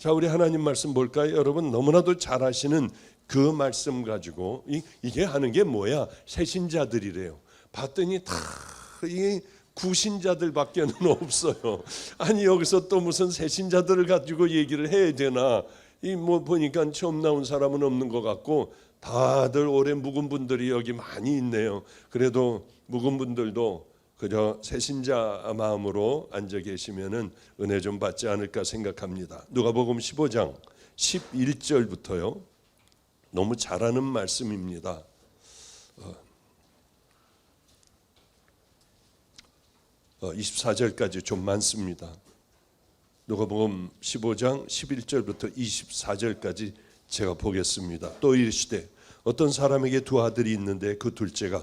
자, 우리 하나님 말씀 볼까요? 여러분 너무나도 잘 아시는 그 말씀 가지고 이게 하는 게 뭐야? 새신자들이래요. 봤더니 다 이 구신자들밖에는 없어요. 아니 여기서 또 무슨 새신자들을 가지고 얘기를 해야 되나? 이 뭐 보니까 처음 나온 사람은 없는 것 같고 다들 오래 묵은 분들이 여기 많이 있네요. 그래도 묵은 분들도 그저 새신자 마음으로 앉아 계시면은 은혜 좀 받지 않을까 생각합니다. 누가복음 15장 11절부터요. 너무 잘하는 말씀입니다. 24절까지 좀 많습니다. 누가복음 15장 11절부터 24절까지 제가 보겠습니다. 또 이르시되 어떤 사람에게 두 아들이 있는데 그 둘째가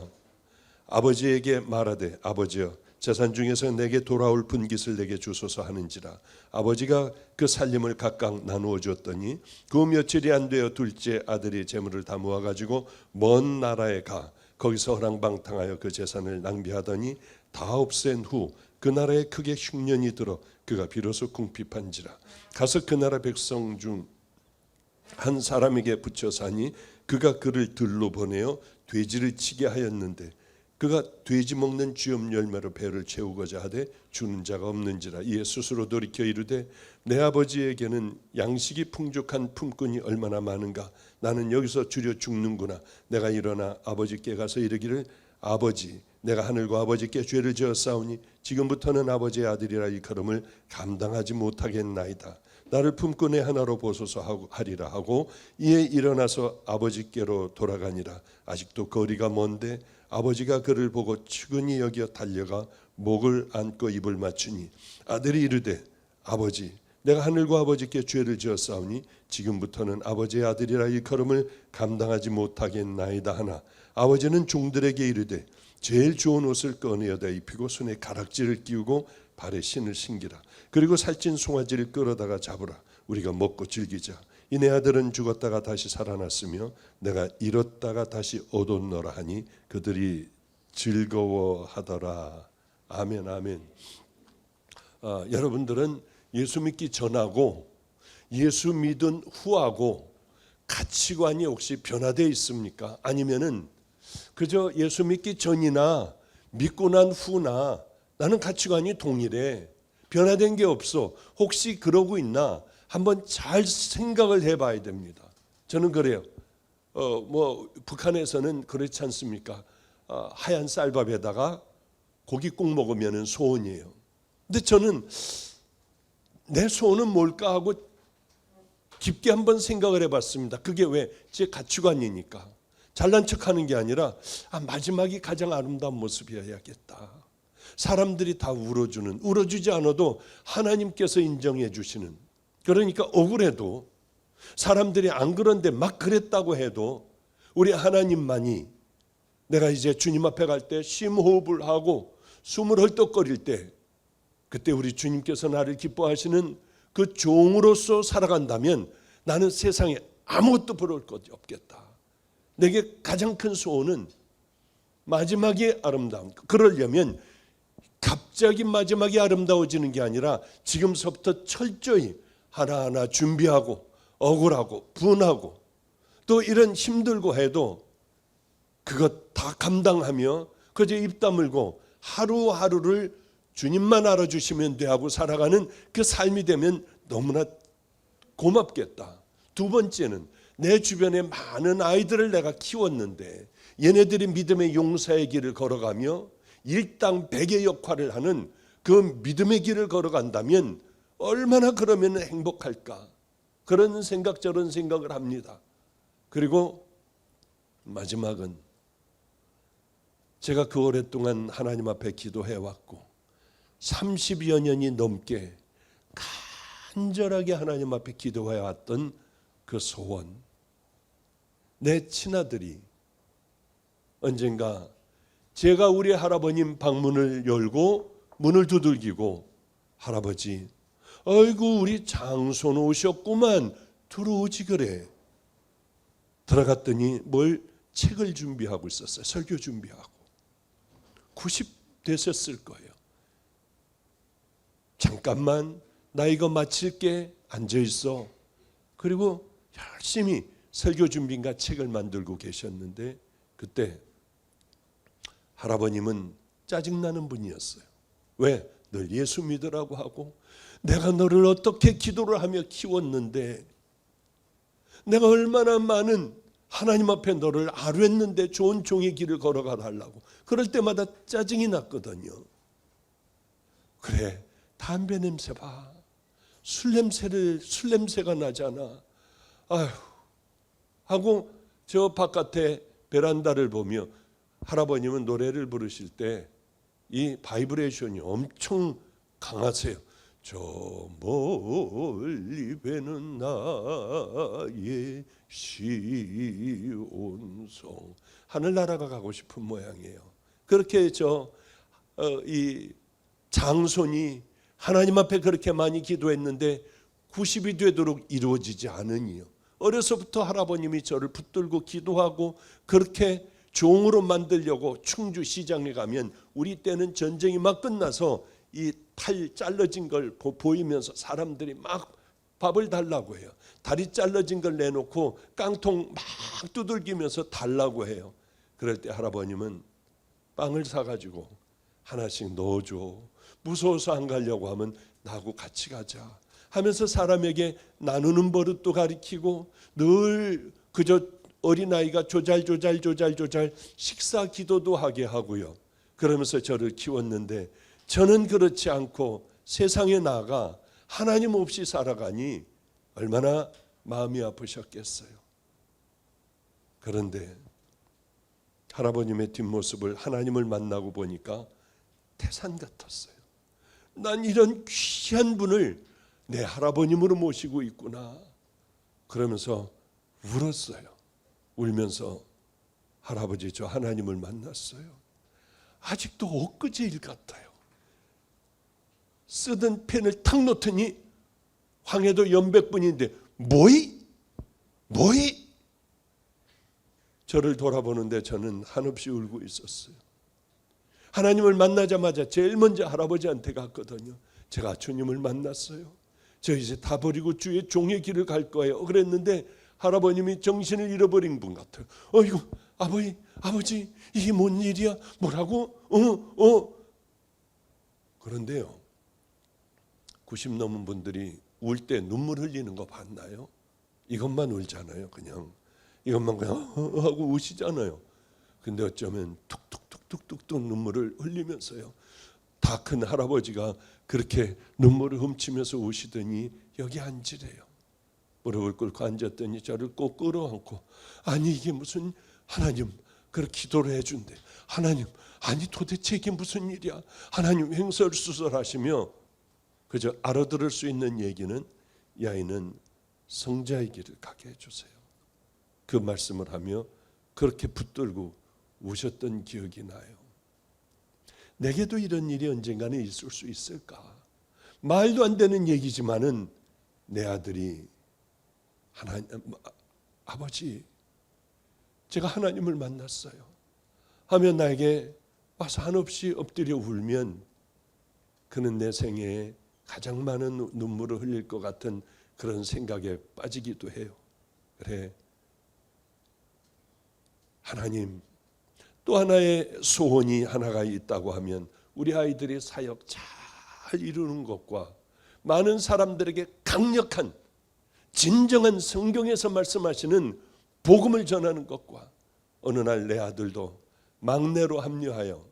아버지에게 말하되 아버지여 재산 중에서 내게 돌아올 분깃을 내게 주소서 하는지라. 아버지가 그 살림을 각각 나누어 주었더니 그 며칠이 안 되어 둘째 아들이 재물을 다 모아가지고 먼 나라에 가 거기서 허랑방탕하여 그 재산을 낭비하더니 다 없앤 후 그 나라에 크게 흉년이 들어 그가 비로소 궁핍한지라. 가서 그 나라 백성 중 한 사람에게 붙여 사니 그가 그를 들로 보내어 돼지를 치게 하였는데 그가 돼지 먹는 쥐염 열매로 배를 채우고자 하되 주는 자가 없는지라. 이에 스스로 돌이켜 이르되 내 아버지에게는 양식이 풍족한 품꾼이 얼마나 많은가. 나는 여기서 주려 죽는구나. 내가 일어나 아버지께 가서 이르기를 아버지 내가 하늘과 아버지께 죄를 지었사오니 지금부터는 아버지의 아들이라 일컬음을 감당하지 못하겠나이다. 나를 품꾼의 하나로 보소서 하리라 하고 이에 일어나서 아버지께로 돌아가니라. 아직도 거리가 먼데 아버지가 그를 보고 측은히 여겨 달려가 목을 안고 입을 맞추니 아들이 이르되 아버지 내가 하늘과 아버지께 죄를 지었사오니 지금부터는 아버지의 아들이라 일컬음을 감당하지 못하겠나이다 하나 아버지는 종들에게 이르되 제일 좋은 옷을 꺼내어다 입히고 손에 가락지를 끼우고 발에 신을 신기라. 그리고 살찐 송아지를 끌어다가 잡으라. 우리가 먹고 즐기자. 이 내 아들은 죽었다가 다시 살아났으며 내가 잃었다가 다시 얻었노라 하니 그들이 즐거워하더라. 아멘 아멘. 여러분들은 예수 믿기 전하고 예수 믿은 후하고 가치관이 혹시 변화되어 있습니까? 아니면은 그저 예수 믿기 전이나 믿고 난 후나 나는 가치관이 동일해. 변화된 게 없어. 혹시 그러고 있나? 한번 잘 생각을 해봐야 됩니다. 저는 그래요. 북한에서는 그렇지 않습니까? 하얀 쌀밥에다가 고깃국 먹으면 소원이에요. 근데 저는 내 소원은 뭘까 하고 깊게 한번 생각을 해봤습니다. 그게 왜? 제 가치관이니까. 잘난 척하는 게 아니라 마지막이 가장 아름다운 모습이어야겠다. 사람들이 다 울어주지 않아도 하나님께서 인정해 주시는. 그러니까 억울해도 사람들이 안 그런데 막 그랬다고 해도 우리 하나님만이 내가 이제 주님 앞에 갈 때 심호흡을 하고 숨을 헐떡거릴 때 그때 우리 주님께서 나를 기뻐하시는 그 종으로서 살아간다면 나는 세상에 아무것도 부러울 것이 없겠다. 내게 가장 큰 소원은 마지막이 아름다운. 그러려면 갑자기 마지막이 아름다워지는 게 아니라 지금서부터 철저히 하나하나 준비하고 억울하고 분하고 또 이런 힘들고 해도 그것 다 감당하며 그저 입 다물고 하루하루를 주님만 알아주시면 돼 하고 살아가는 그 삶이 되면 너무나 고맙겠다. 두 번째는 내 주변에 많은 아이들을 내가 키웠는데 얘네들이 믿음의 용사의 길을 걸어가며 일당 백의 역할을 하는 그 믿음의 길을 걸어간다면 얼마나 그러면 행복할까. 그런 생각 저런 생각을 합니다. 그리고 마지막은 제가 그 오랫동안 하나님 앞에 기도해왔고 30여 년이 넘게 간절하게 하나님 앞에 기도해왔던 그 소원. 내 친아들이 언젠가 제가 우리 할아버님 방문을 열고 문을 두들기고 할아버지 아이고 우리 장손 오셨구만 들어오지 그래. 들어갔더니 뭘 책을 준비하고 있었어요. 설교 준비하고. 90 되셨을 거예요. 잠깐만 나 이거 마칠게 앉아 있어. 그리고 열심히 설교 준비인가 책을 만들고 계셨는데 그때 할아버님은 짜증나는 분이었어요. 왜? 늘 예수 믿으라고 하고 내가 너를 어떻게 기도를 하며 키웠는데 내가 얼마나 많은 하나님 앞에 너를 아뢰었는데 좋은 종의 길을 걸어가 달라고. 그럴 때마다 짜증이 났거든요. 그래, 담배 냄새 봐. 술 냄새가 나잖아. 아휴 하고 저 바깥에 베란다를 보며 할아버님은 노래를 부르실 때 이 바이브레이션이 엄청 강하세요. 저 멀리 배는 나의 시온성. 하늘나라가 가고 싶은 모양이에요. 그렇게 이 장손이 하나님 앞에 그렇게 많이 기도했는데 90이 되도록 이루어지지 않으니요. 어려서부터 할아버님이 저를 붙들고 기도하고 그렇게 종으로 만들려고 충주시장에 가면 우리 때는 전쟁이 막 끝나서 이 팔 잘라진 걸 보이면서 사람들이 막 밥을 달라고 해요. 다리 잘라진 걸 내놓고 깡통 막 두들기면서 달라고 해요. 그럴 때 할아버님은 빵을 사가지고 하나씩 넣어줘. 무서워서 안 가려고 하면 나하고 같이 가자 하면서 사람에게 나누는 버릇도 가르치고 늘 그저 어린아이가 조잘 식사 기도도 하게 하고요. 그러면서 저를 키웠는데 저는 그렇지 않고 세상에 나가 하나님 없이 살아가니 얼마나 마음이 아프셨겠어요. 그런데 할아버님의 뒷모습을 하나님을 만나고 보니까 태산 같았어요. 난 이런 귀한 분을 내 할아버님으로 모시고 있구나. 그러면서 울었어요. 울면서 할아버지 저 하나님을 만났어요. 아직도 엊그제 일 같아요. 쓰던 펜을 탁 놓더니 황해도 연백분인데 뭐이? 저를 돌아보는데 저는 한없이 울고 있었어요. 하나님을 만나자마자 제일 먼저 할아버지한테 갔거든요. 제가 주님을 만났어요. 저 이제 다 버리고 주의 종의 길을 갈 거예요. 그랬는데 할아버님이 정신을 잃어버린 분 같아요. 이거 아버지 이게 뭔 일이야? 뭐라고? 그런데요. 90 넘은 분들이 울 때 눈물 흘리는 거 봤나요? 이것만 울잖아요. 그냥 이것만 그냥 하고 우시잖아요. 근데 어쩌면 툭툭툭툭툭 눈물을 흘리면서요. 다 큰 할아버지가 그렇게 눈물을 훔치면서 우시더니 여기 앉으래요. 무릎을 꿇고 앉았더니 저를 꼭 끌어안고 아니 이게 무슨 하나님 그렇게 기도를 해준대. 하나님 아니 도대체 이게 무슨 일이야. 하나님 횡설수설하시며 그저 알아들을 수 있는 얘기는 이 아이는 성자의 길을 가게 해주세요. 그 말씀을 하며 그렇게 붙들고 우셨던 기억이 나요. 내게도 이런 일이 언젠가는 있을 수 있을까? 말도 안 되는 얘기지만은 내 아들이 아버지 제가 하나님을 만났어요 하며 나에게 와서 한없이 엎드려 울면 그는 내 생애에 가장 많은 눈물을 흘릴 것 같은 그런 생각에 빠지기도 해요. 그래 하나님 또 하나의 소원이 하나가 있다고 하면 우리 아이들이 사역 잘 이루는 것과 많은 사람들에게 강력한 진정한 성경에서 말씀하시는 복음을 전하는 것과 어느 날 내 아들도 막내로 합류하여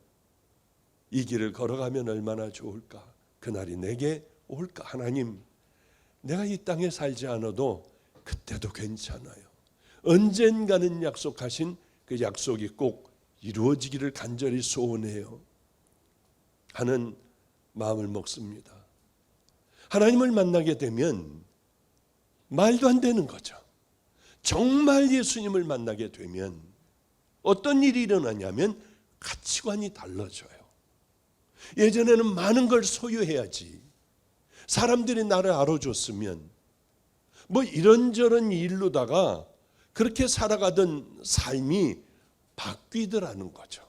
이 길을 걸어가면 얼마나 좋을까. 그날이 내게 올까. 하나님 내가 이 땅에 살지 않아도 그때도 괜찮아요. 언젠가는 약속하신 그 약속이 꼭 이루어지기를 간절히 소원해요 하는 마음을 먹습니다. 하나님을 만나게 되면 말도 안 되는 거죠. 정말 예수님을 만나게 되면 어떤 일이 일어나냐면 가치관이 달라져요. 예전에는 많은 걸 소유해야지 사람들이 나를 알아줬으면 뭐 이런저런 일로다가 그렇게 살아가던 삶이 바뀌더라는 거죠.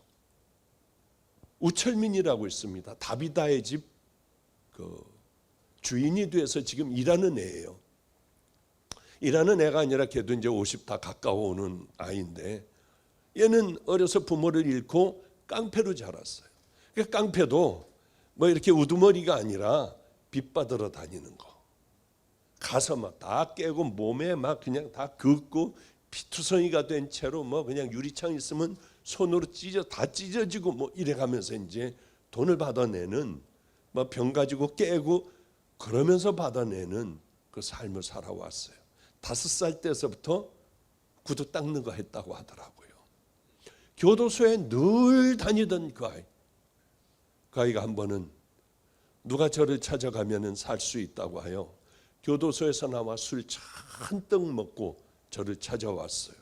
우철민이라고 있습니다. 다비다의 집 주인이 돼서 지금 일하는 애예요. 일하는 애가 아니라 걔도 이제 50 다 가까워오는 아이인데 얘는 어려서 부모를 잃고 깡패로 자랐어요. 그러니까 깡패도 뭐 이렇게 우두머리가 아니라 빚 받으러 다니는 거. 가서 막 다 깨고 몸에 막 그냥 다 긋고 피투성이가 된 채로 뭐 그냥 유리창 있으면 손으로 다 찢어지고 뭐 이래가면서 이제 돈을 받아내는 뭐 병 가지고 깨고 그러면서 받아내는 그 삶을 살아왔어요. 5살 때서부터 구두 닦는 거 했다고 하더라고요. 교도소에 늘 다니던 그 아이. 그 아이가 한 번은 누가 저를 찾아가면 살 수 있다고 하여 교도소에서 나와 술 잔뜩 먹고 저를 찾아왔어요.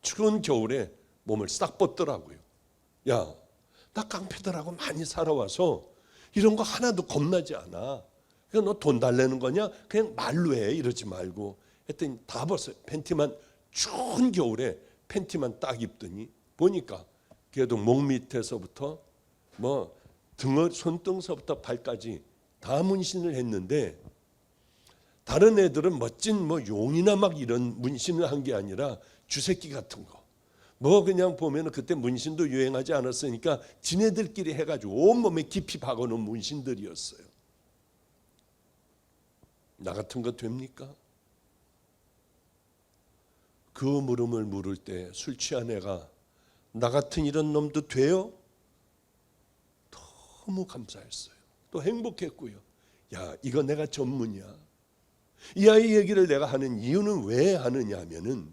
추운 겨울에 몸을 싹 뻗더라고요. 야, 나 깡패들하고 많이 살아와서 이런 거 하나도 겁나지 않아. 그냥 너 돈 달라는 거냐? 그냥 말로 해. 이러지 말고. 했더니 다 벗어요. 팬티만 추운 겨울에 팬티만 딱 입더니 보니까 걔도 목 밑에서부터 뭐 손등서부터 발까지 다 문신을 했는데 다른 애들은 멋진 뭐 용이나 막 이런 문신을 한 게 아니라 쥐새끼 같은 거. 뭐 그냥 보면은 그때 문신도 유행하지 않았으니까 지네들끼리 해가지고 온몸에 깊이 박아놓은 문신들이었어요. 나 같은 거 됩니까? 그 물음을 물을 때 술 취한 애가 나 같은 이런 놈도 돼요? 너무 감사했어요. 또 행복했고요. 야, 이거 내가 전문이야. 이 아이 얘기를 내가 하는 이유는 왜 하느냐 하면은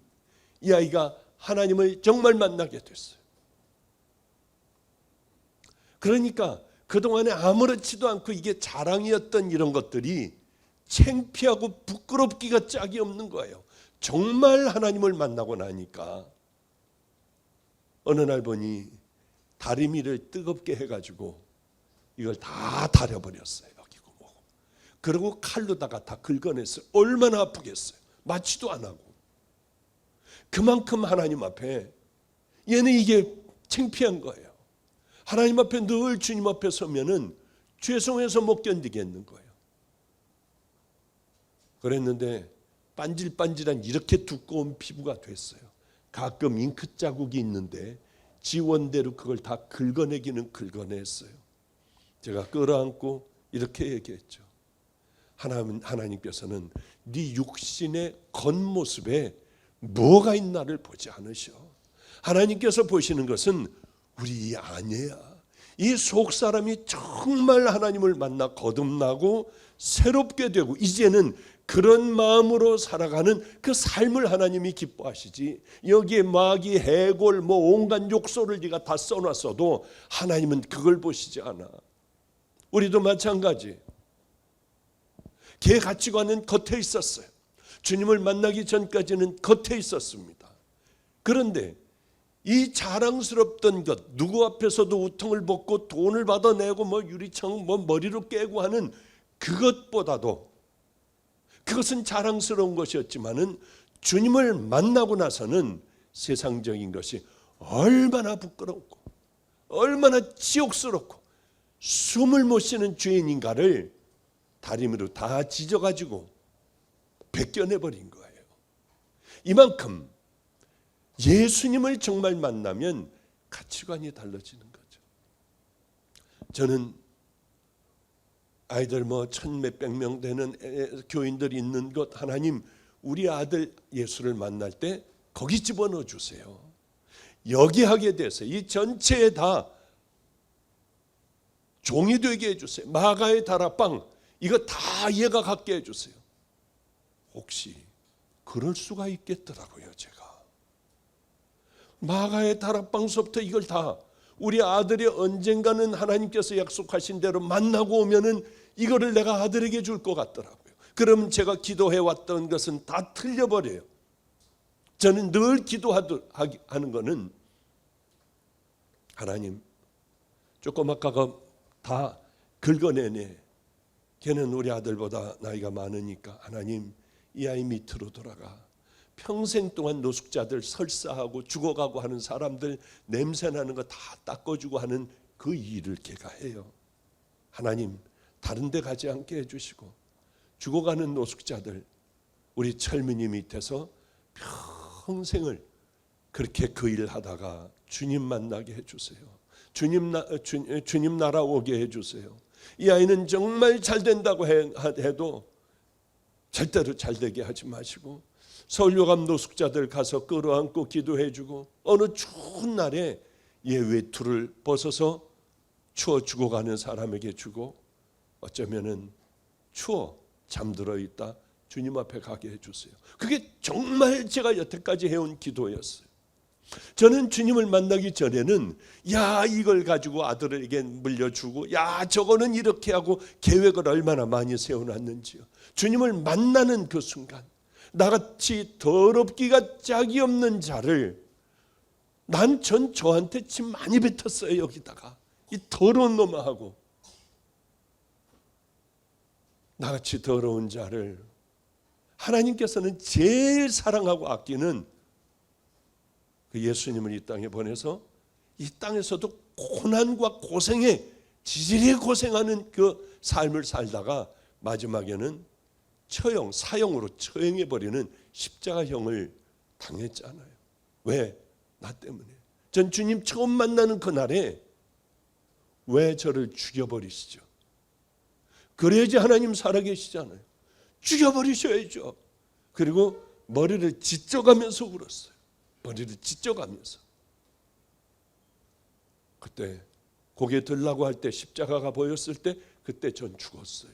이 아이가 하나님을 정말 만나게 됐어요. 그러니까 그동안에 아무렇지도 않고 이게 자랑이었던 이런 것들이 창피하고 부끄럽기가 짝이 없는 거예요. 정말 하나님을 만나고 나니까 어느 날 보니 다리미를 뜨겁게 해가지고 이걸 다 다려버렸어요. 여기고 뭐고. 그리고 칼로다가 다 긁어냈어요. 얼마나 아프겠어요. 맞지도 안 하고. 그만큼 하나님 앞에 얘는 이게 창피한 거예요. 하나님 앞에 늘 주님 앞에 서면은 죄송해서 못 견디겠는 거예요. 그랬는데 반질반질한 이렇게 두꺼운 피부가 됐어요. 가끔 잉크 자국이 있는데 지원대로 그걸 다 긁어내기는 긁어냈어요. 제가 끌어안고 이렇게 얘기했죠. 하나님께서는 네 육신의 겉모습에 뭐가 있나를 보지 않으셔. 하나님께서 보시는 것은 우리 안에야. 이 속사람이 정말 하나님을 만나 거듭나고 새롭게 되고 이제는 그런 마음으로 살아가는 그 삶을 하나님이 기뻐하시지. 여기에 마귀, 해골, 뭐 온갖 욕설을 네가 다 써놨어도 하나님은 그걸 보시지 않아. 우리도 마찬가지. 걔 가치관은 겉에 있었어요. 주님을 만나기 전까지는 겉에 있었습니다. 그런데 이 자랑스럽던 것, 누구 앞에서도 우통을 벗고 돈을 받아내고 뭐 유리창 뭐 머리로 깨고 하는 그것보다도 그것은 자랑스러운 것이었지만은 주님을 만나고 나서는 세상적인 것이 얼마나 부끄럽고 얼마나 지옥스럽고 숨을 못 쉬는 죄인인가를 다리미로 다 찢어가지고 벗겨내버린 거예요. 이만큼 예수님을 정말 만나면 가치관이 달라지는 거죠. 저는 아이들 뭐 1,000몇백 명 되는 교인들이 있는 것 하나님 우리 아들 예수를 만날 때 거기 집어넣어 주세요. 여기 하게 돼서 이 전체에 다 종이 되게 해주세요. 마가의 다락방 이거 다 얘가 갖게 해주세요. 혹시 그럴 수가 있겠더라고요. 제가 마가의 다락방서부터 이걸 다 우리 아들이 언젠가는 하나님께서 약속하신 대로 만나고 오면은 이거를 내가 아들에게 줄 것 같더라고요. 그러면 제가 기도해왔던 것은 다 틀려버려요. 저는 늘 기도하는 거는 하나님 조그맣다가 다 긁어내네. 걔는 우리 아들보다 나이가 많으니까 하나님 이 아이 밑으로 돌아가. 평생 동안 노숙자들 설사하고 죽어가고 하는 사람들 냄새나는 거 다 닦아주고 하는 그 일을 걔가 해요. 하나님 다른 데 가지 않게 해주시고 죽어가는 노숙자들 우리 철민이 밑에서 평생을 그렇게 그 일 하다가 주님 만나게 해주세요. 주님 나라 오게 해주세요. 이 아이는 정말 잘 된다고 해도 절대로 잘 되게 하지 마시고 서울요감 노숙자들 가서 끌어안고 기도해주고 어느 추운 날에 얘 외투를 벗어서 추워 죽어가는 사람에게 주고 어쩌면은 추워 잠들어 있다 주님 앞에 가게 해주세요. 그게 정말 제가 여태까지 해온 기도였어요. 저는 주님을 만나기 전에는 야 이걸 가지고 아들에게 물려주고 야 저거는 이렇게 하고 계획을 얼마나 많이 세워놨는지요. 주님을 만나는 그 순간 나같이 더럽기가 짝이 없는 자를 난 저한테 침 많이 뱉었어요. 여기다가 이 더러운 놈하고 나같이 더러운 자를 하나님께서는 제일 사랑하고 아끼는 그 예수님을 이 땅에 보내서 이 땅에서도 고난과 고생에 지질이 고생하는 그 삶을 살다가 마지막에는 사형으로 처형해버리는 십자가형을 당했잖아요. 왜? 나 때문에. 전 주님 처음 만나는 그날에 왜 저를 죽여버리시죠? 그래야지 하나님 살아계시잖아요. 죽여버리셔야죠. 그리고 머리를 찢어가면서 울었어요. 머리를 찢어가면서. 그때 고개 들라고 할 때 십자가가 보였을 때 그때 전 죽었어요.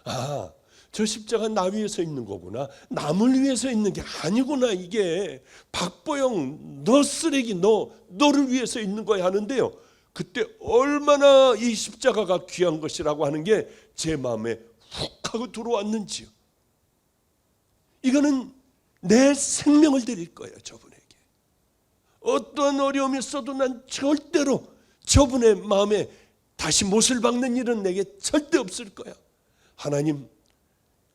아, 저 십자가 나 위에서 있는 거구나. 남을 위해서 있는 게 아니구나. 이게 박보영 너 쓰레기 너를 위해서 있는 거야 하는데요. 그때 얼마나 이 십자가가 귀한 것이라고 하는 게 제 마음에 훅 하고 들어왔는지요. 이거는 내 생명을 드릴 거예요. 저분에게. 어떠한 어려움이 있어도 난 절대로 저분의 마음에 다시 못을 박는 일은 내게 절대 없을 거야. 하나님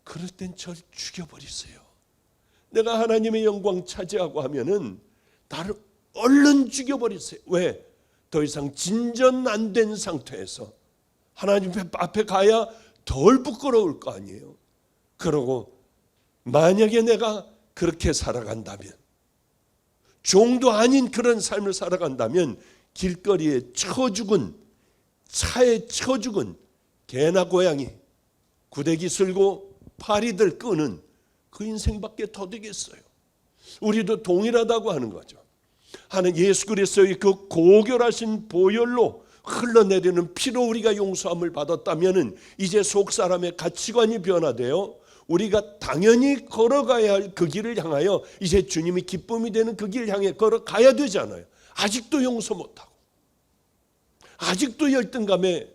그럴 땐 절 죽여버리세요. 내가 하나님의 영광 차지하고 하면은 나를 얼른 죽여버리세요. 왜? 더 이상 진전 안 된 상태에서 하나님 앞에 가야 덜 부끄러울 거 아니에요. 그러고 만약에 내가 그렇게 살아간다면 종도 아닌 그런 삶을 살아간다면 길거리에 쳐 죽은 차에 쳐 죽은 개나 고양이 구데기 쓸고 파리들 끄는 그 인생밖에 더 되겠어요. 우리도 동일하다고 하는 거죠. 하는 예수 그리스도의 그 고결하신 보혈로 흘러내리는 피로 우리가 용서함을 받았다면 이제 속 사람의 가치관이 변화되어 우리가 당연히 걸어가야 할 그 길을 향하여 이제 주님이 기쁨이 되는 그 길을 향해 걸어가야 되잖아요. 아직도 용서 못하고 아직도 열등감에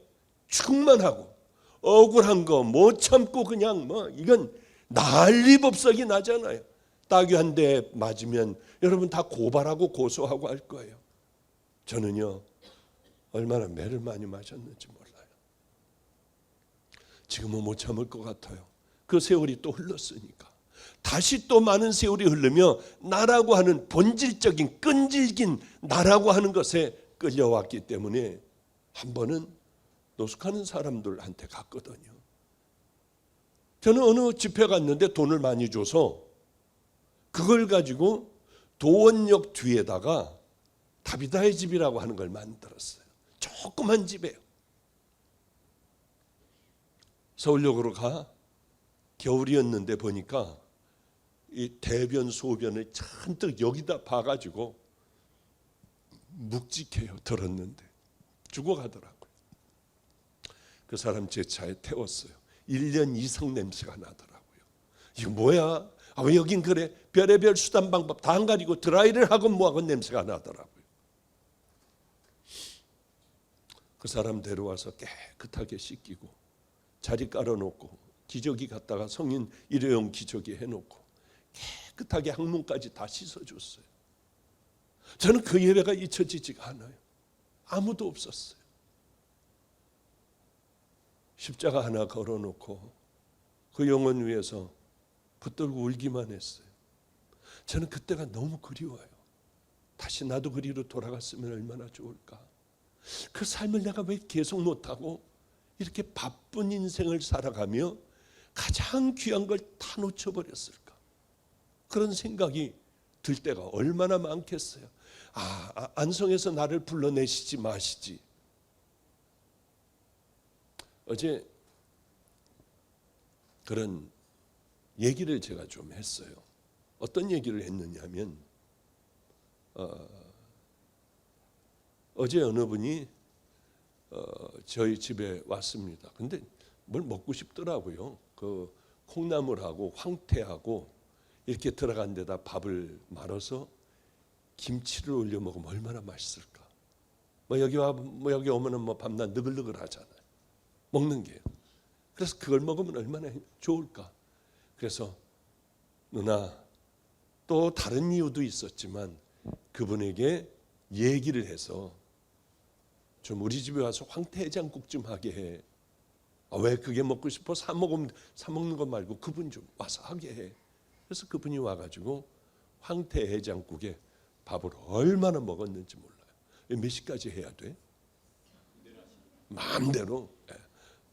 충만하고 억울한 거 못 참고 그냥 이건 난리법석이 나잖아요. 따귀 한 대 맞으면 여러분 다 고발하고 고소하고 할 거예요. 저는요 얼마나 매를 많이 맞았는지 몰라요. 지금은 못 참을 것 같아요. 그 세월이 또 흘렀으니까 다시 또 많은 세월이 흐르며 나라고 하는 본질적인 끈질긴 나라고 하는 것에 끌려왔기 때문에 한 번은 노숙하는 사람들한테 갔거든요. 저는 어느 집회 갔는데 돈을 많이 줘서 그걸 가지고 도원역 뒤에다가 다비다의 집이라고 하는 걸 만들었어요. 조그만 집이에요. 서울역으로 가 겨울이었는데 보니까 이 대변 소변을 잔뜩 여기다 봐가지고 묵직해요. 들었는데 죽어가더라고요. 그 사람 제 차에 태웠어요. 1년 이상 냄새가 나더라고요. 이거 뭐야? 왜 여긴 그래? 별의별 수단 방법 다 안 가리고 드라이를 하건 뭐하건 냄새가 나더라고요. 그 사람 데려와서 깨끗하게 씻기고 자리 깔아놓고 기저귀 갖다가 성인 일회용 기저귀 해놓고 깨끗하게 항문까지 다 씻어줬어요. 저는 그 예배가 잊혀지지가 않아요. 아무도 없었어요. 십자가 하나 걸어놓고 그 영혼 위에서 붙들고 울기만 했어요. 저는 그때가 너무 그리워요. 다시 나도 그리로 돌아갔으면 얼마나 좋을까. 그 삶을 내가 왜 계속 못하고 이렇게 바쁜 인생을 살아가며 가장 귀한 걸 다 놓쳐버렸을까. 그런 생각이 들 때가 얼마나 많겠어요. 안성에서 나를 불러내시지 마시지. 어제 그런 얘기를 제가 좀 했어요. 어떤 얘기를 했느냐 하면 어제 어느 분이 저희 집에 왔습니다. 근데 뭘 먹고 싶더라고요. 그 콩나물하고 황태하고 이렇게 들어간 데다 밥을 말아서 김치를 올려 먹으면 얼마나 맛있을까. 여기 오면은 밤낮 느글느글 하잖아요. 먹는 게요. 그래서 그걸 먹으면 얼마나 좋을까. 그래서 누나, 또 다른 이유도 있었지만 그분에게 얘기를 해서 좀 우리 집에 와서 황태해장국 좀 하게 해. 왜 그게 먹고 싶어? 사 먹는 것 말고 그분 좀 와서 하게 해. 그래서 그분이 와가지고 황태해장국에 밥을 얼마나 먹었는지 몰라요. 몇 시까지 해야 돼? 마음대로.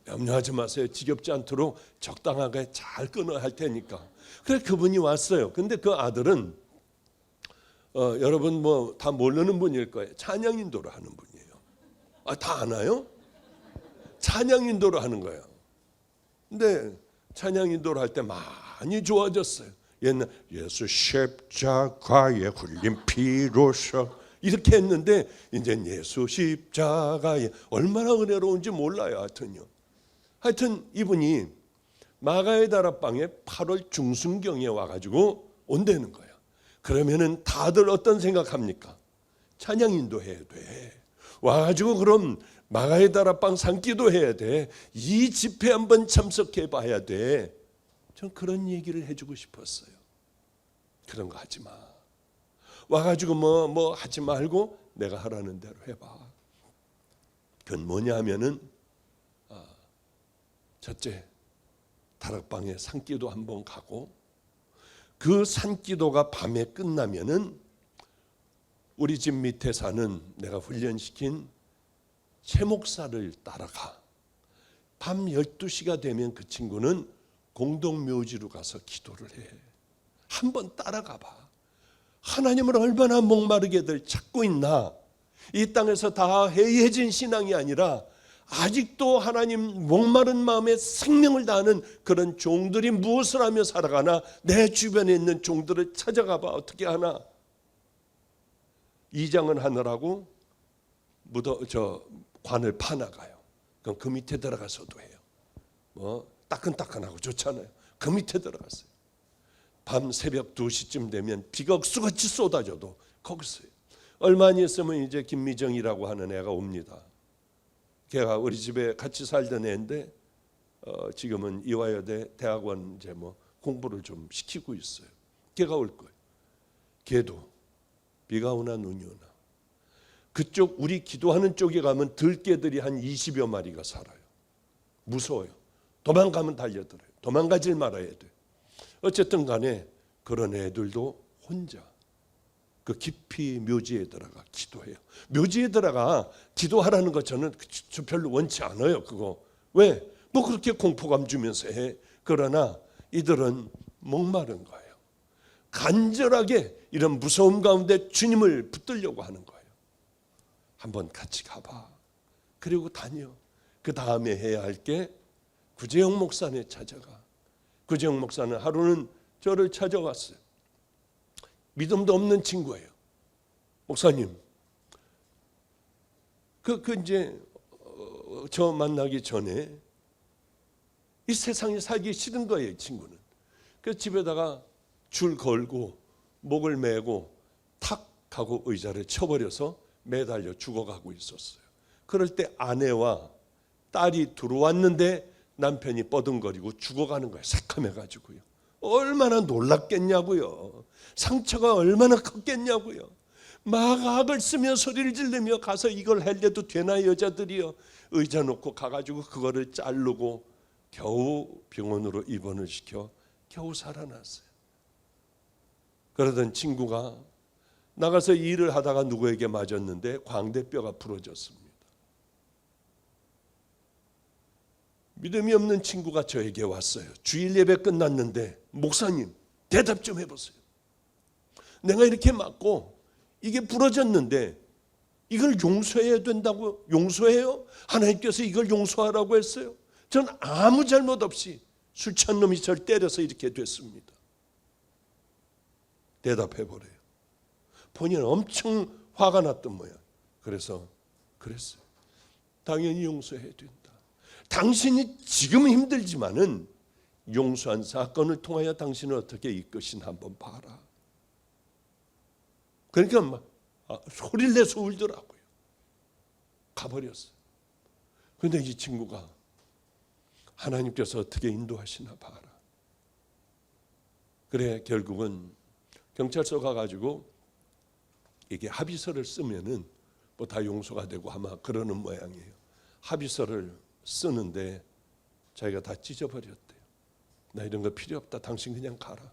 염려하지 마세요. 지겹지 않도록 적당하게 잘 끊어야 할 테니까. 그래 그분이 왔어요. 근데 그 아들은 여러분 다 모르는 분일 거예요. 찬양 인도를 하는 분이에요. 다 아나요? 찬양 인도를 하는 거예요. 근데 찬양 인도를 할 때 많이 좋아졌어요. 옛날 예수 십자가에 흘린 피로서 이렇게 했는데 이제 예수 십자가에 얼마나 은혜로운지 몰라요. 하여튼 이분이 마가의 다락방에 8월 중순경에 와가지고 온다는 거예요. 그러면은 다들 어떤 생각합니까? 찬양 인도해야 돼. 와가지고 그럼 마가의 다락방 산기도 해야 돼. 이 집회 한번 참석해 봐야 돼. 전 그런 얘기를 해주고 싶었어요. 그런 거 하지 마. 와가지고 뭐 하지 말고 내가 하라는 대로 해봐. 그건 뭐냐 하면은 첫째, 다락방에 산기도 한번 가고 그 산기도가 밤에 끝나면은 우리 집 밑에 사는 내가 훈련시킨 최 목사를 따라가. 밤 12시가 되면 그 친구는 공동묘지로 가서 기도를 해. 한번 따라가 봐. 하나님을 얼마나 목마르게들 찾고 있나. 이 땅에서 다 해이해진 신앙이 아니라 아직도 하나님 목마른 마음에 생명을 다하는 그런 종들이 무엇을 하며 살아가나. 내 주변에 있는 종들을 찾아가 봐. 어떻게 하나. 이장을 하느라고 관을 파나가요. 그럼 그 밑에 들어가서도 해요. 따끈따끈하고 좋잖아요. 그 밑에 들어갔어요. 밤 새벽 2시쯤 되면 비가 억수같이 쏟아져도 거기서 해요. 얼마 안 있으면 이제 김미정이라고 하는 애가 옵니다. 걔가 우리 집에 같이 살던 애인데 지금은 이화여대 대학원 이제 공부를 좀 시키고 있어요. 걔가 올 거예요. 걔도 비가 오나 눈이 오나 그쪽 우리 기도하는 쪽에 가면 들개들이 한 20여 마리가 살아요. 무서워요. 도망가면 달려들어요. 도망가질 말아야 돼. 어쨌든 간에 그런 애들도 혼자 그 깊이 묘지에 들어가 기도해요. 묘지에 들어가 기도하라는 거 저는 별로 원치 않아요. 그거 왜? 그렇게 공포감 주면서 해. 그러나 이들은 목마른 거예요. 간절하게 이런 무서움 가운데 주님을 붙들려고 하는 거예요. 한번 같이 가봐. 그리고 다녀. 그 다음에 해야 할 게 구재영 목사네 찾아가. 구재영 목사는 하루는 저를 찾아왔어요. 믿음도 없는 친구예요. 목사님, 이제 저 만나기 전에 이 세상에 살기 싫은 거예요, 이 친구는. 그래서 집에다가 줄 걸고 목을 메고 탁 하고 의자를 쳐버려서 매달려 죽어가고 있었어요. 그럴 때 아내와 딸이 들어왔는데 남편이 뻐둥거리고 죽어가는 거예요. 새카매가지고요. 얼마나 놀랍겠냐고요. 상처가 얼마나 컸겠냐고요. 막 악을 쓰며 소리를 지르며 가서 이걸 하려도 되나 여자들이요. 의자 놓고 가가지고 그거를 자르고 겨우 병원으로 입원을 시켜 겨우 살아났어요. 그러던 친구가 나가서 일을 하다가 누구에게 맞았는데 광대뼈가 부러졌습니다. 믿음이 없는 친구가 저에게 왔어요. 주일 예배 끝났는데 목사님 대답 좀 해보세요. 내가 이렇게 맞고 이게 부러졌는데 이걸 용서해야 된다고 용서해요? 하나님께서 이걸 용서하라고 했어요? 저는 아무 잘못 없이 술 취한 놈이 저를 때려서 이렇게 됐습니다. 대답해 보래요. 본인은 엄청 화가 났던 모양. 그래서 그랬어요. 당연히 용서해야 된다. 당신이 지금은 힘들지만은 용서한 사건을 통하여 당신은 어떻게 이끄시나 한번 봐라. 그러니까 막 소리를 내서 울더라고요. 가버렸어요. 그런데 이 친구가 하나님께서 어떻게 인도하시나 봐라. 그래 결국은 경찰서 가가지고 이게 합의서를 쓰면은 뭐 다 용서가 되고 아마 그러는 모양이에요. 합의서를 쓰는데 자기가 다 찢어버렸대요. 나 이런 거 필요 없다. 당신 그냥 가라.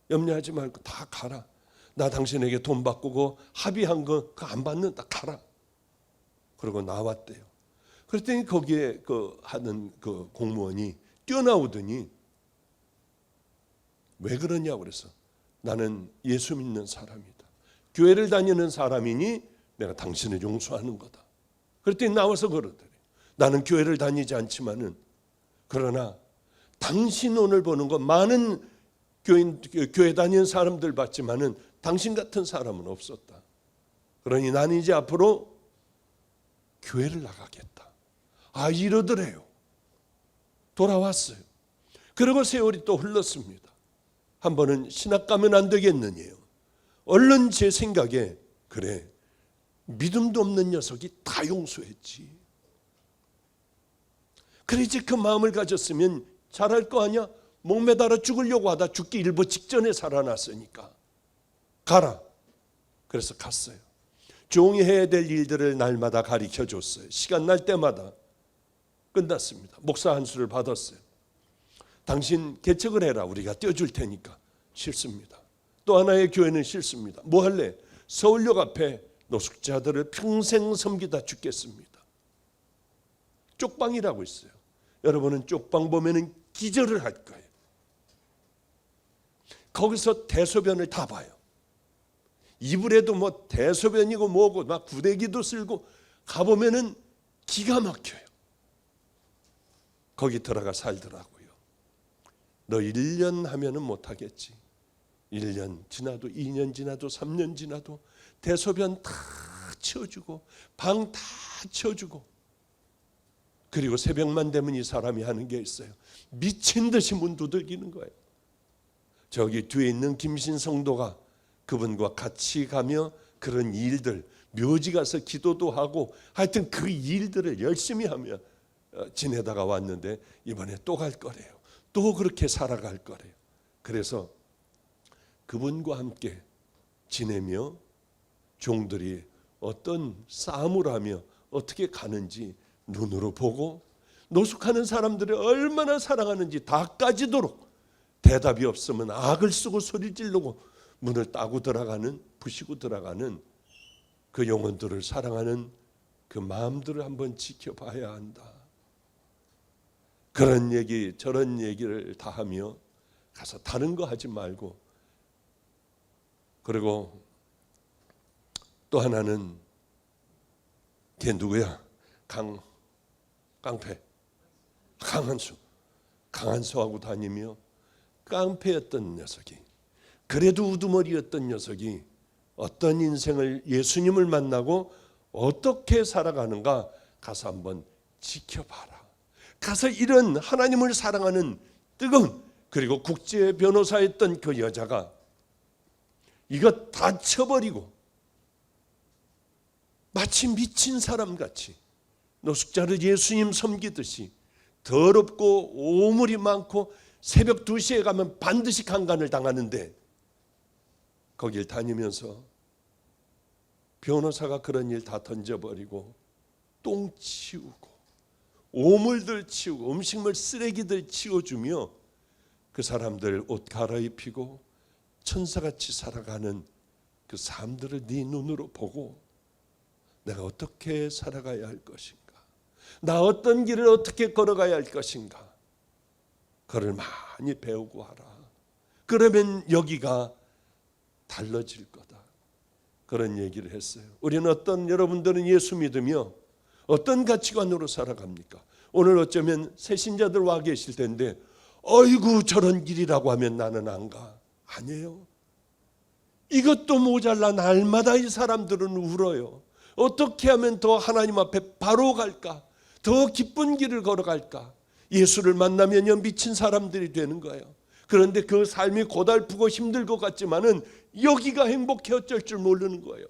염려하지 말고 다 가라. 나 당신에게 돈 바꾸고 합의한 거 그거 안 받는다. 가라. 그러고 나왔대요. 그랬더니 거기에 그 하는 그 공무원이 뛰어나오더니 왜 그러냐고 그래서 나는 예수 믿는 사람이다. 교회를 다니는 사람이니 내가 당신을 용서하는 거다. 그랬더니 나와서 그러더래요. 나는 교회를 다니지 않지만은 그러나 당신 오늘 보는 거 많은 교회 다니는 사람들 봤지만은 당신 같은 사람은 없었다. 그러니 나는 이제 앞으로 교회를 나가겠다. 아 이러더래요. 돌아왔어요. 그리고 세월이 또 흘렀습니다. 한 번은 신학 가면 안 되겠느냐요. 얼른 제 생각에 그래 믿음도 없는 녀석이 다 용서했지. 그래 이제 그 마음을 가졌으면 잘할 거 아니야. 목매달아 죽으려고 하다 죽기 일보 직전에 살아났으니까 가라. 그래서 갔어요. 종이 해야 될 일들을 날마다 가르쳐줬어요. 시간 날 때마다. 끝났습니다. 목사 한 수를 받았어요. 당신 개척을 해라. 우리가 떼어줄 테니까. 싫습니다. 또 하나의 교회는 싫습니다. 뭐 할래? 서울역 앞에 노숙자들을 평생 섬기다 죽겠습니다. 쪽방이라고 있어요. 여러분은 쪽방 보면은 기절을 할 거예요. 거기서 대소변을 다 봐요. 이불에도 뭐 대소변이고 뭐고 막 구데기도 쓸고 가보면은 기가 막혀요. 거기 들어가 살더라고요. 너 1년 하면은 못하겠지. 1년 지나도 2년 지나도 3년 지나도 대소변 다 치워주고 방 다 치워주고 그리고 새벽만 되면 이 사람이 하는 게 있어요. 미친 듯이 문 두들기는 거예요. 저기 뒤에 있는 김신 성도가 그분과 같이 가며 그런 일들 묘지 가서 기도도 하고 하여튼 그 일들을 열심히 하며 지내다가 왔는데 이번에 또 갈 거래요. 또 그렇게 살아갈 거래요. 그래서 그분과 함께 지내며 종들이 어떤 싸움을 하며 어떻게 가는지 눈으로 보고 노숙하는 사람들을 얼마나 사랑하는지 다 까지도록 대답이 없으면 악을 쓰고 소리 지르고 문을 따고 들어가는 부시고 들어가는 그 영혼들을 사랑하는 그 마음들을 한번 지켜봐야 한다. 그런 얘기 저런 얘기를 다 하며 가서 다른 거 하지 말고 그리고 또 하나는 걔 누구야? 깡패 강한수하고 다니며 깡패였던 녀석이 그래도 우두머리였던 녀석이 어떤 인생을 예수님을 만나고 어떻게 살아가는가 가서 한번 지켜봐라. 가서 이런 하나님을 사랑하는 뜨거운 그리고 국제 변호사였던 그 여자가 이거 다 쳐버리고 마치 미친 사람같이 노숙자를 예수님 섬기듯이 더럽고 오물이 많고 새벽 2시에 가면 반드시 강간을 당하는데 거길 다니면서 변호사가 그런 일 다 던져버리고 똥 치우고 오물들 치우고 음식물 쓰레기들 치워주며 그 사람들 옷 갈아입히고 천사같이 살아가는 그 삶들을 네 눈으로 보고 내가 어떻게 살아가야 할 것인가, 나 어떤 길을 어떻게 걸어가야 할 것인가, 그를 많이 배우고 하라. 그러면 여기가 달라질 거다. 그런 얘기를 했어요. 우리는 여러분들은 예수 믿으며 어떤 가치관으로 살아갑니까? 오늘 어쩌면 새신자들 와 계실 텐데 어이구 저런 길이라고 하면 나는 안 가. 아니에요. 이것도 모자라 날마다 이 사람들은 울어요. 어떻게 하면 더 하나님 앞에 바로 갈까? 더 기쁜 길을 걸어갈까? 예수를 만나면요 미친 사람들이 되는 거예요. 그런데 그 삶이 고달프고 힘들 것 같지만은 여기가 행복해 어쩔 줄 모르는 거예요.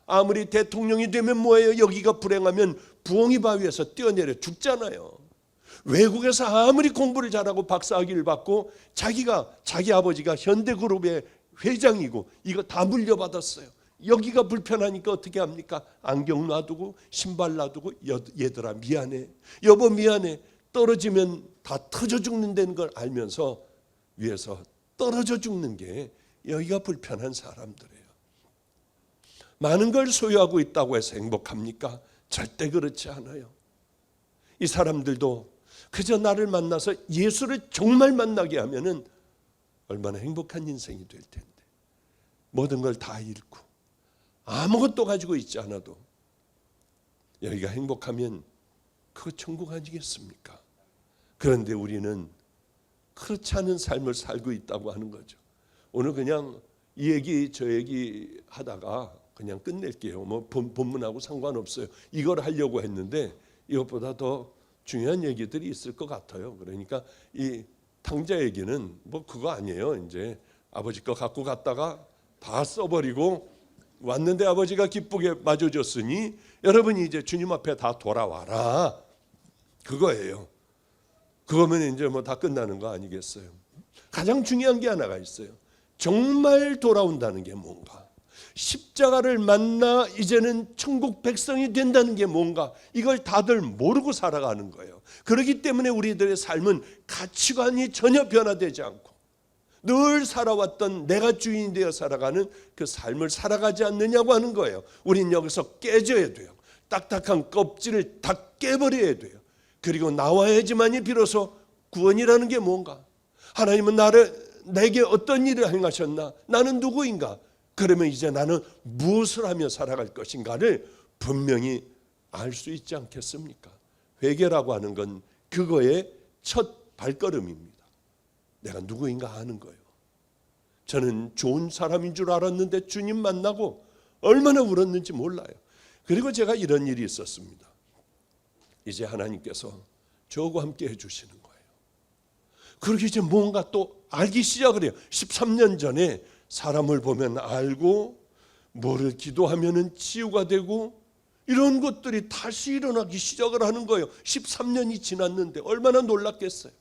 아무리 대통령이 되면 뭐예요? 여기가 불행하면 부엉이 바위에서 뛰어내려 죽잖아요. 외국에서 아무리 공부를 잘하고 박사학위를 받고 자기 아버지가 현대그룹의 회장이고 이거 다 물려받았어요. 여기가 불편하니까 어떻게 합니까? 안경 놔두고 신발 놔두고 얘들아 미안해, 여보 미안해. 떨어지면 다 터져 죽는다는 걸 알면서 위에서 떨어져 죽는 게 여기가 불편한 사람들이에요. 많은 걸 소유하고 있다고 해서 행복합니까? 절대 그렇지 않아요. 이 사람들도 그저 나를 만나서 예수를 정말 만나게 하면은 얼마나 행복한 인생이 될 텐데 모든 걸 다 잃고 아무것도 가지고 있지 않아도 여기가 행복하면 그거 천국 아니겠습니까? 그런데 우리는 그렇지 않은 삶을 살고 있다고 하는 거죠. 오늘 그냥 이 얘기 저 얘기 하다가 그냥 끝낼게요. 뭐 본문하고 상관없어요. 이걸 하려고 했는데 이것보다 더 중요한 얘기들이 있을 것 같아요. 그러니까 이 탕자 얘기는 뭐 그거 아니에요. 이제 아버지 거 갖고 갔다가 다 써버리고 왔는데 아버지가 기쁘게 맞아줬으니 여러분이 이제 주님 앞에 다 돌아와라. 그거예요. 그거면 이제 뭐 다 끝나는 거 아니겠어요? 가장 중요한 게 하나가 있어요. 정말 돌아온다는 게 뭔가? 십자가를 만나 이제는 천국 백성이 된다는 게 뭔가? 이걸 다들 모르고 살아가는 거예요. 그렇기 때문에 우리들의 삶은 가치관이 전혀 변화되지 않고 늘 살아왔던 내가 주인이 되어 살아가는 그 삶을 살아가지 않느냐고 하는 거예요. 우린 여기서 깨져야 돼요. 딱딱한 껍질을 다 깨버려야 돼요. 그리고 나와야지만이 비로소 구원이라는 게 뭔가? 하나님은 내게 어떤 일을 행하셨나? 나는 누구인가? 그러면 이제 나는 무엇을 하며 살아갈 것인가를 분명히 알 수 있지 않겠습니까? 회개라고 하는 건 그거의 첫 발걸음입니다. 내가 누구인가 아는 거예요. 저는 좋은 사람인 줄 알았는데 주님 만나고 얼마나 울었는지 몰라요. 그리고 제가 이런 일이 있었습니다. 이제 하나님께서 저하고 함께 해주시는 거예요. 그렇게 이제 뭔가 또 알기 시작을 해요. 13년 전에 사람을 보면 알고 뭐를 기도하면 치유가 되고 이런 것들이 다시 일어나기 시작을 하는 거예요. 13년이 지났는데 얼마나 놀랐겠어요.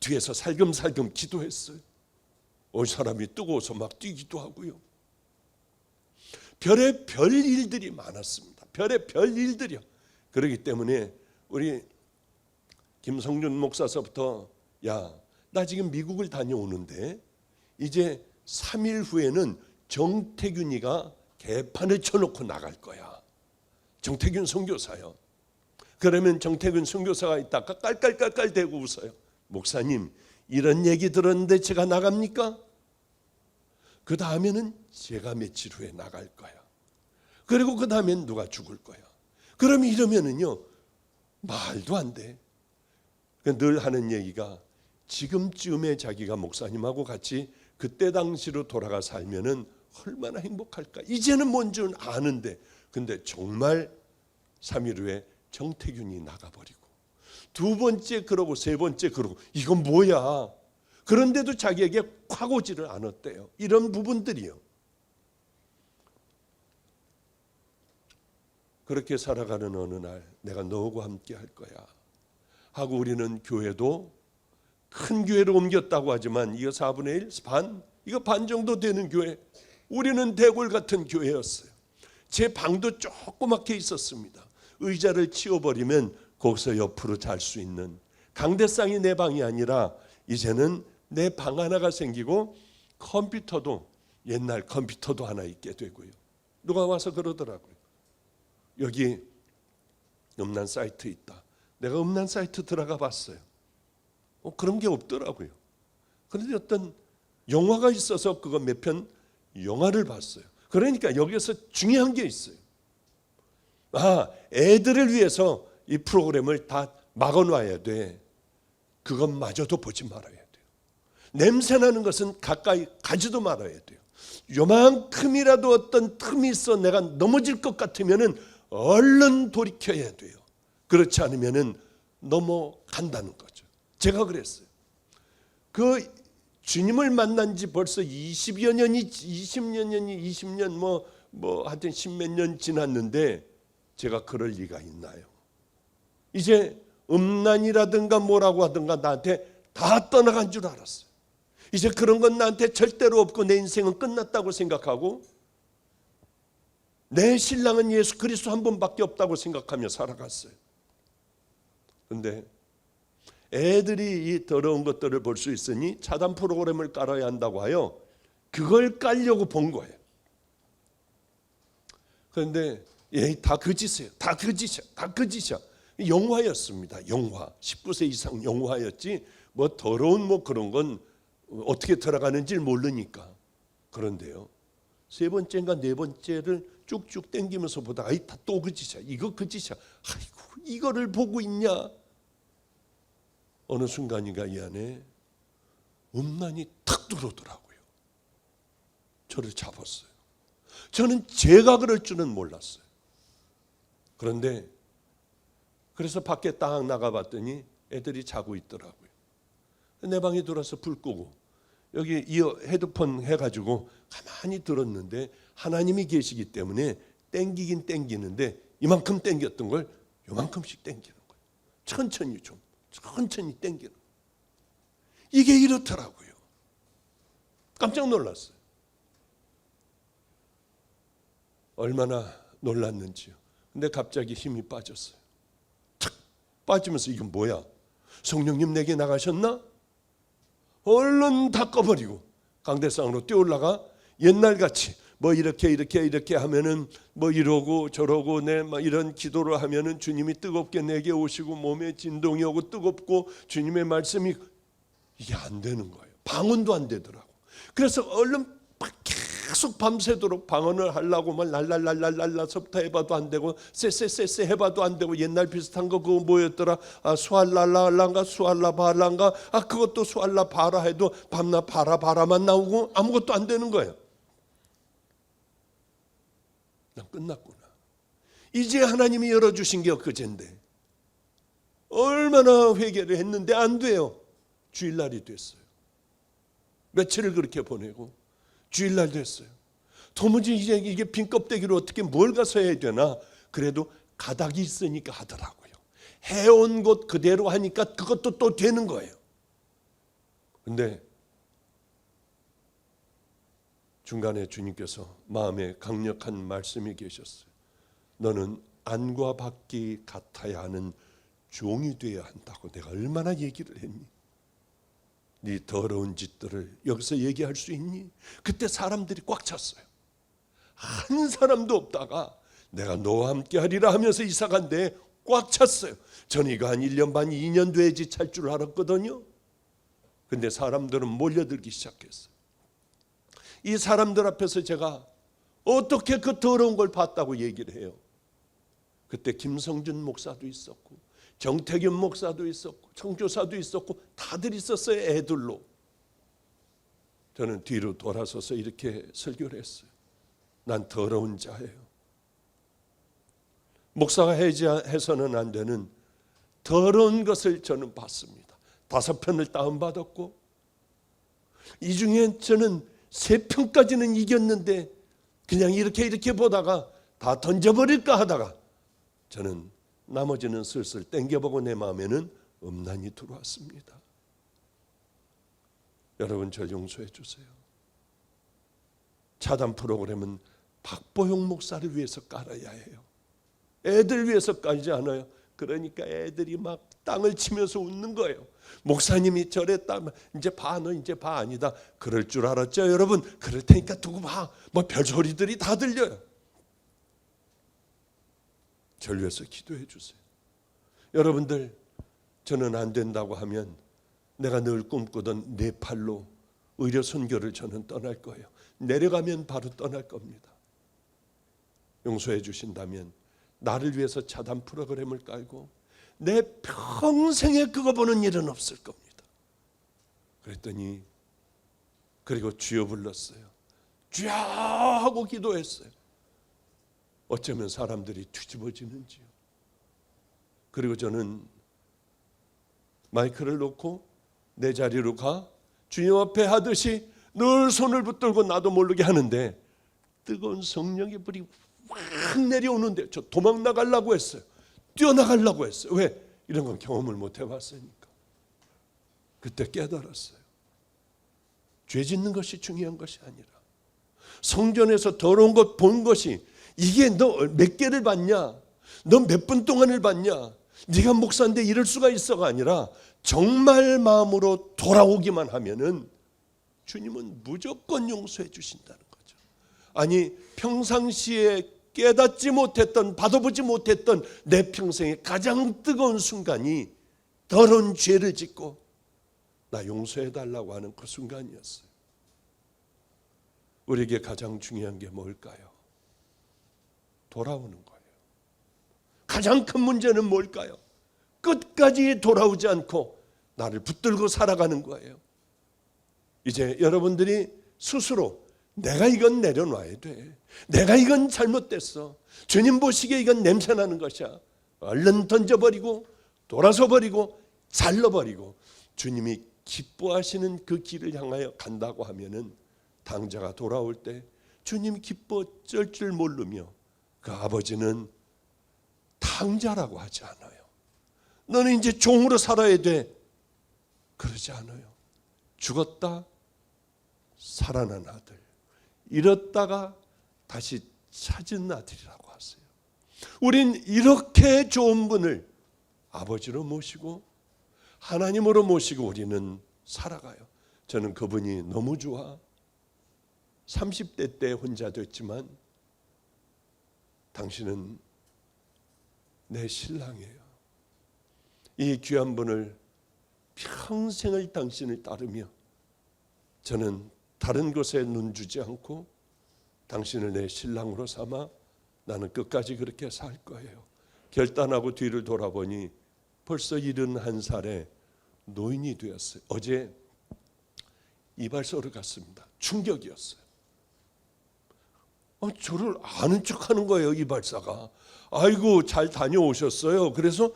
뒤에서 살금살금 기도했어요. 온 사람이 뜨거워서 막 뛰기도 하고요. 별의 별 일들이 많았습니다. 별의 별 일들이요. 그렇기 때문에 우리 김성준 목사서부터 나 지금 미국을 다녀오는데 이제 3일 후에는 정태균이가 개판을 쳐놓고 나갈 거야. 정태균 선교사요. 그러면 정태균 선교사가 있다가 깔깔깔깔 대고 웃어요. 목사님 이런 얘기 들었는데 제가 나갑니까? 그 다음에는 제가 며칠 후에 나갈 거야. 그리고 그 다음엔 누가 죽을 거야. 그럼 이러면은요 말도 안 돼. 늘 하는 얘기가 지금쯤에 자기가 목사님하고 같이 그때 당시로 돌아가 살면은 얼마나 행복할까. 이제는 뭔지 아는데 근데 정말 3일 후에 정태균이 나가버리고 두 번째 그러고 세 번째 그러고 이건 뭐야. 그런데도 자기에게 과거지를 않았대요. 이런 부분들이요. 그렇게 살아가는 어느 날 내가 너하고 함께 할 거야 하고 우리는 교회도 큰 교회로 옮겼다고 하지만 이거 4분의 1, 반? 이거 반 정도 되는 교회. 우리는 대골 같은 교회였어요. 제 방도 조그맣게 있었습니다. 의자를 치워버리면 거기서 옆으로 잘 수 있는 강대상이 내 방이 아니라 이제는 내 방 하나가 생기고 컴퓨터도 옛날 컴퓨터도 하나 있게 되고요. 누가 와서 그러더라고요. 여기 음란 사이트 있다. 내가 음란 사이트 들어가 봤어요. 그런 게 없더라고요. 그런데 어떤 영화가 있어서 그거 몇 편 영화를 봤어요. 그러니까 여기서 중요한 게 있어요. 애들을 위해서 이 프로그램을 다 막아놔야 돼. 그것마저도 보지 말아야 돼요. 냄새나는 것은 가까이 가지도 말아야 돼요. 요만큼이라도 어떤 틈이 있어 내가 넘어질 것 같으면은 얼른 돌이켜야 돼요. 그렇지 않으면은 넘어간다는 거죠. 제가 그랬어요. 그 주님을 만난 지 벌써 20여 년이 20년 뭐 하여튼 10몇 년 지났는데 제가 그럴 리가 있나요? 이제 음란이라든가 뭐라고 하든가 나한테 다 떠나간 줄 알았어요. 이제 그런 건 나한테 절대로 없고 내 인생은 끝났다고 생각하고 내 신랑은 예수 그리스도 한 분밖에 없다고 생각하며 살아갔어요. 그런데 애들이 이 더러운 것들을 볼 수 있으니 차단 프로그램을 깔아야 한다고 하여 그걸 깔려고 본 거예요. 그런데 다 거짓이에요. 다 거짓이야. 영화였습니다. 영화. 19세 이상 영화였지 뭐 더러운 뭐 그런 건 어떻게 들어가는지 모르니까. 그런데요. 세 번째인가 네 번째를 쭉쭉 당기면서 보다가 다 또 거짓이야. 이거 거짓이야. 아이고 이거를 보고 있냐. 어느 순간인가 이 안에 음란이 탁 들어오더라고요. 저를 잡았어요. 저는 제가 그럴 줄은 몰랐어요. 그런데 그래서 밖에 딱 나가봤더니 애들이 자고 있더라고요. 내 방에 들어와서 불 끄고 여기 이어 헤드폰 해가지고 가만히 들었는데 하나님이 계시기 때문에 땡기긴 땡기는데 이만큼 땡겼던 걸 요만큼씩 땡기는 거예요. 천천히 땡기는 거예요. 이게 이렇더라고요. 깜짝 놀랐어요. 얼마나 놀랐는지요. 근데 갑자기 힘이 빠졌어요. 탁 빠지면서 이건 뭐야? 성령님 내게 나가셨나? 얼른 다 꺼버리고 강대상으로 뛰어올라가 옛날같이 뭐 이렇게 하면은 뭐 이러고 저러고 막 이런 기도를 하면은 주님이 뜨겁게 내게 오시고 몸에 진동이 오고 뜨겁고 주님의 말씀이 이게 안 되는 거예요. 방언도 안 되더라고. 그래서 얼른 계속 밤새도록 방언을 하려고 막 랄랄랄랄랄라서부터 해봐도 안 되고 쎄쎄쎄쎄 해봐도 안 되고 옛날 비슷한 거 그거 뭐였더라? 수알랄랄란가 수알라바란가 그것도 수알라바라 해도 밤낮 바라바라만 나오고 아무것도 안 되는 거예요. 난 끝났구나. 이제 하나님이 열어주신 게 엊그제인데 얼마나 회개를 했는데 안 돼요. 주일날이 됐어요. 며칠을 그렇게 보내고 주일날 됐어요. 도무지 이게 빈 껍데기로 어떻게 뭘 가서 해야 되나. 그래도 가닥이 있으니까 하더라고요. 해온 곳 그대로 하니까 그것도 또 되는 거예요. 근데 중간에 주님께서 마음에 강력한 말씀이 계셨어요. 너는 안과 밖이 같아야 하는 종이 되어야 한다고 내가 얼마나 얘기를 했니? 네 더러운 짓들을 여기서 얘기할 수 있니? 그때 사람들이 꽉 찼어요. 한 사람도 없다가 내가 너와 함께 하리라 하면서 이사간데 꽉 찼어요. 저는 이거 한 1년 반 2년 돼야지 찰 줄 알았거든요. 근데 사람들은 몰려들기 시작했어요. 이 사람들 앞에서 제가 어떻게 그 더러운 걸 봤다고 얘기를 해요. 그때 김성준 목사도 있었고 정태균 목사도 있었고 청교사도 있었고 다들 있었어요. 애들로. 저는 뒤로 돌아서서 이렇게 설교를 했어요. 난 더러운 자예요. 목사가 해서는 안 되는 더러운 것을 저는 봤습니다. 5편을 다운받았고 이 중에 저는 3편까지는 이겼는데 그냥 이렇게 보다가 다 던져버릴까 하다가 저는 나머지는 슬슬 땡겨보고 내 마음에는 음란이 들어왔습니다. 여러분 저 용서해 주세요. 차단 프로그램은 박보용 목사를 위해서 깔아야 해요. 애들 위해서 깔지 않아요. 그러니까 애들이 막 땅을 치면서 웃는 거예요. 목사님이 저랬다. 이제 봐, 너 이제 봐. 아니다. 그럴 줄 알았죠, 여러분. 그럴 테니까 두고 봐. 뭐 별소리들이 다 들려요. 저를 위해서 기도해 주세요. 여러분들, 저는 안 된다고 하면 내가 늘 꿈꾸던 네팔로 의료 선교를 저는 떠날 거예요. 내려가면 바로 떠날 겁니다. 용서해 주신다면 나를 위해서 차단 프로그램을 깔고 내 평생에 그거 보는 일은 없을 겁니다. 그랬더니 그리고 주여 불렀어요. 주여 하고 기도했어요. 어쩌면 사람들이 뒤집어지는지요. 그리고 저는 마이크를 놓고 내 자리로 가 주님 앞에 하듯이 늘 손을 붙들고 나도 모르게 하는데 뜨거운 성령의 불이 확 내려오는데 저 도망 나가려고 했어요. 뛰어나가려고 했어요. 왜? 이런 건 경험을 못 해봤으니까. 그때 깨달았어요. 죄 짓는 것이 중요한 것이 아니라 성전에서 더러운 것 본 것이 이게 너 몇 개를 봤냐? 너 몇 분 동안을 봤냐? 네가 목사인데 이럴 수가 있어가 아니라 정말 마음으로 돌아오기만 하면은 주님은 무조건 용서해 주신다는 거죠. 아니 평상시에 깨닫지 못했던 받아보지 못했던 내 평생의 가장 뜨거운 순간이 더러운 죄를 짓고 나 용서해 달라고 하는 그 순간이었어요. 우리에게 가장 중요한 게 뭘까요? 돌아오는 거예요. 가장 큰 문제는 뭘까요? 끝까지 돌아오지 않고 나를 붙들고 살아가는 거예요. 이제 여러분들이 스스로 내가 이건 내려놔야 돼. 내가 이건 잘못됐어. 주님 보시기에 이건 냄새나는 것이야. 얼른 던져버리고 돌아서 버리고 잘라버리고 주님이 기뻐하시는 그 길을 향하여 간다고 하면은 당자가 돌아올 때 주님 기뻐 쩔 줄 모르며 그 아버지는 당자라고 하지 않아요. 너는 이제 종으로 살아야 돼. 그러지 않아요. 죽었다 살아난 아들, 잃었다가 다시 찾은 아들이라고 하세요. 우린 이렇게 좋은 분을 아버지로 모시고 하나님으로 모시고 우리는 살아가요. 저는 그분이 너무 좋아. 30대 때 혼자 됐지만 당신은 내 신랑이에요. 이 귀한 분을 평생을 당신을 따르며 저는 다른 것에 눈 주지 않고 당신을 내 신랑으로 삼아 나는 끝까지 그렇게 살 거예요. 결단하고 뒤를 돌아보니 벌써 71살에 노인이 되었어요. 어제 이발소를 갔습니다. 충격이었어요. 저를 아는 척하는 거예요. 이발사가. 아이고 잘 다녀오셨어요. 그래서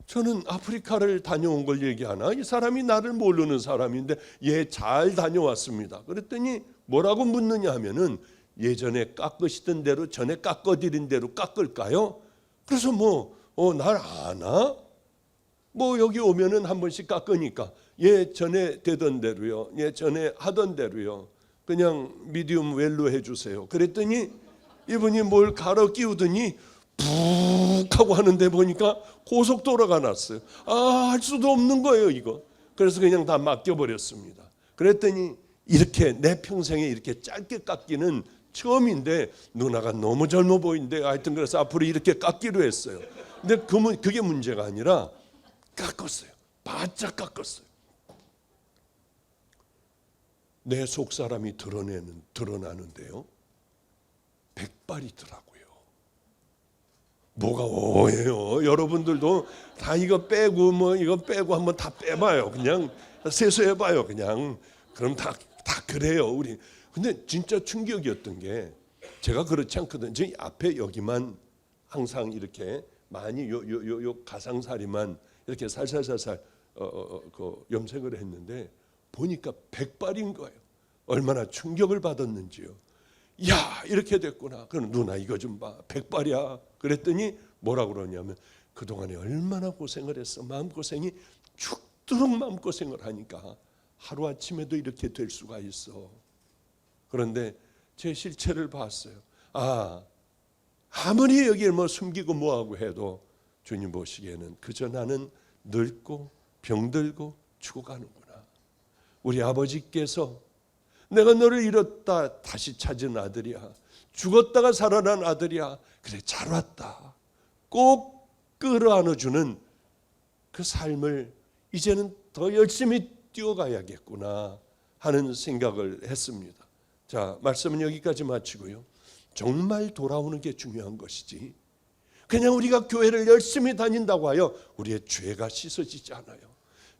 저는 아프리카를 다녀온 걸 얘기하나? 이 사람이 나를 모르는 사람인데 예, 잘 다녀왔습니다. 그랬더니 뭐라고 묻느냐 하면은 예전에 깎으시던 대로 전에 깎아드린 대로 깎을까요? 그래서 날 아나? 여기 오면은 한 번씩 깎으니까 예, 전에 되던 대로요. 예, 전에 하던 대로요. 그냥 미디움 웰로 해주세요. 그랬더니 이분이 뭘 갈아 끼우더니 푹 하고 하는데 보니까 고속도로가 났어요. 할 수도 없는 거예요 이거. 그래서 그냥 다 맡겨버렸습니다. 그랬더니 이렇게 내 평생에 이렇게 짧게 깎기는 처음인데 누나가 너무 젊어 보이는데 하여튼 그래서 앞으로 이렇게 깎기로 했어요. 근데 그게 문제가 아니라 깎았어요. 바짝 깎았어요. 내 속사람이 드러나는데요. 백발이더라고요. 뭐가 오해요. 여러분들도 다 이거 빼고 이거 빼고 한번 다 빼봐요. 그냥 세수해봐요. 그냥 그럼 다 그래요. 우리 근데 진짜 충격이었던 게 제가 그렇지 않거든요. 저 앞에 여기만 항상 이렇게 많이 요 가상살이만 이렇게 살살살살 그 염색을 했는데 보니까 백발인 거예요. 얼마나 충격을 받았는지요. 야 이렇게 됐구나. 그럼 누나 이거 좀 봐. 백발이야. 그랬더니 뭐라고 그러냐면 그동안에 얼마나 고생을 했어. 마음고생이 죽도록 마음고생을 하니까 하루아침에도 이렇게 될 수가 있어. 그런데 제 실체를 봤어요. 아무리 여기에 숨기고 뭐하고 해도 주님 보시기에는 그저 나는 늙고 병들고 죽어가는구나. 우리 아버지께서 내가 너를 잃었다 다시 찾은 아들이야. 죽었다가 살아난 아들이야. 그래 잘 왔다. 꼭 끌어안아주는 그 삶을 이제는 더 열심히 뛰어가야겠구나 하는 생각을 했습니다. 자, 말씀은 여기까지 마치고요. 정말 돌아오는 게 중요한 것이지 그냥 우리가 교회를 열심히 다닌다고 하여 우리의 죄가 씻어지지 않아요.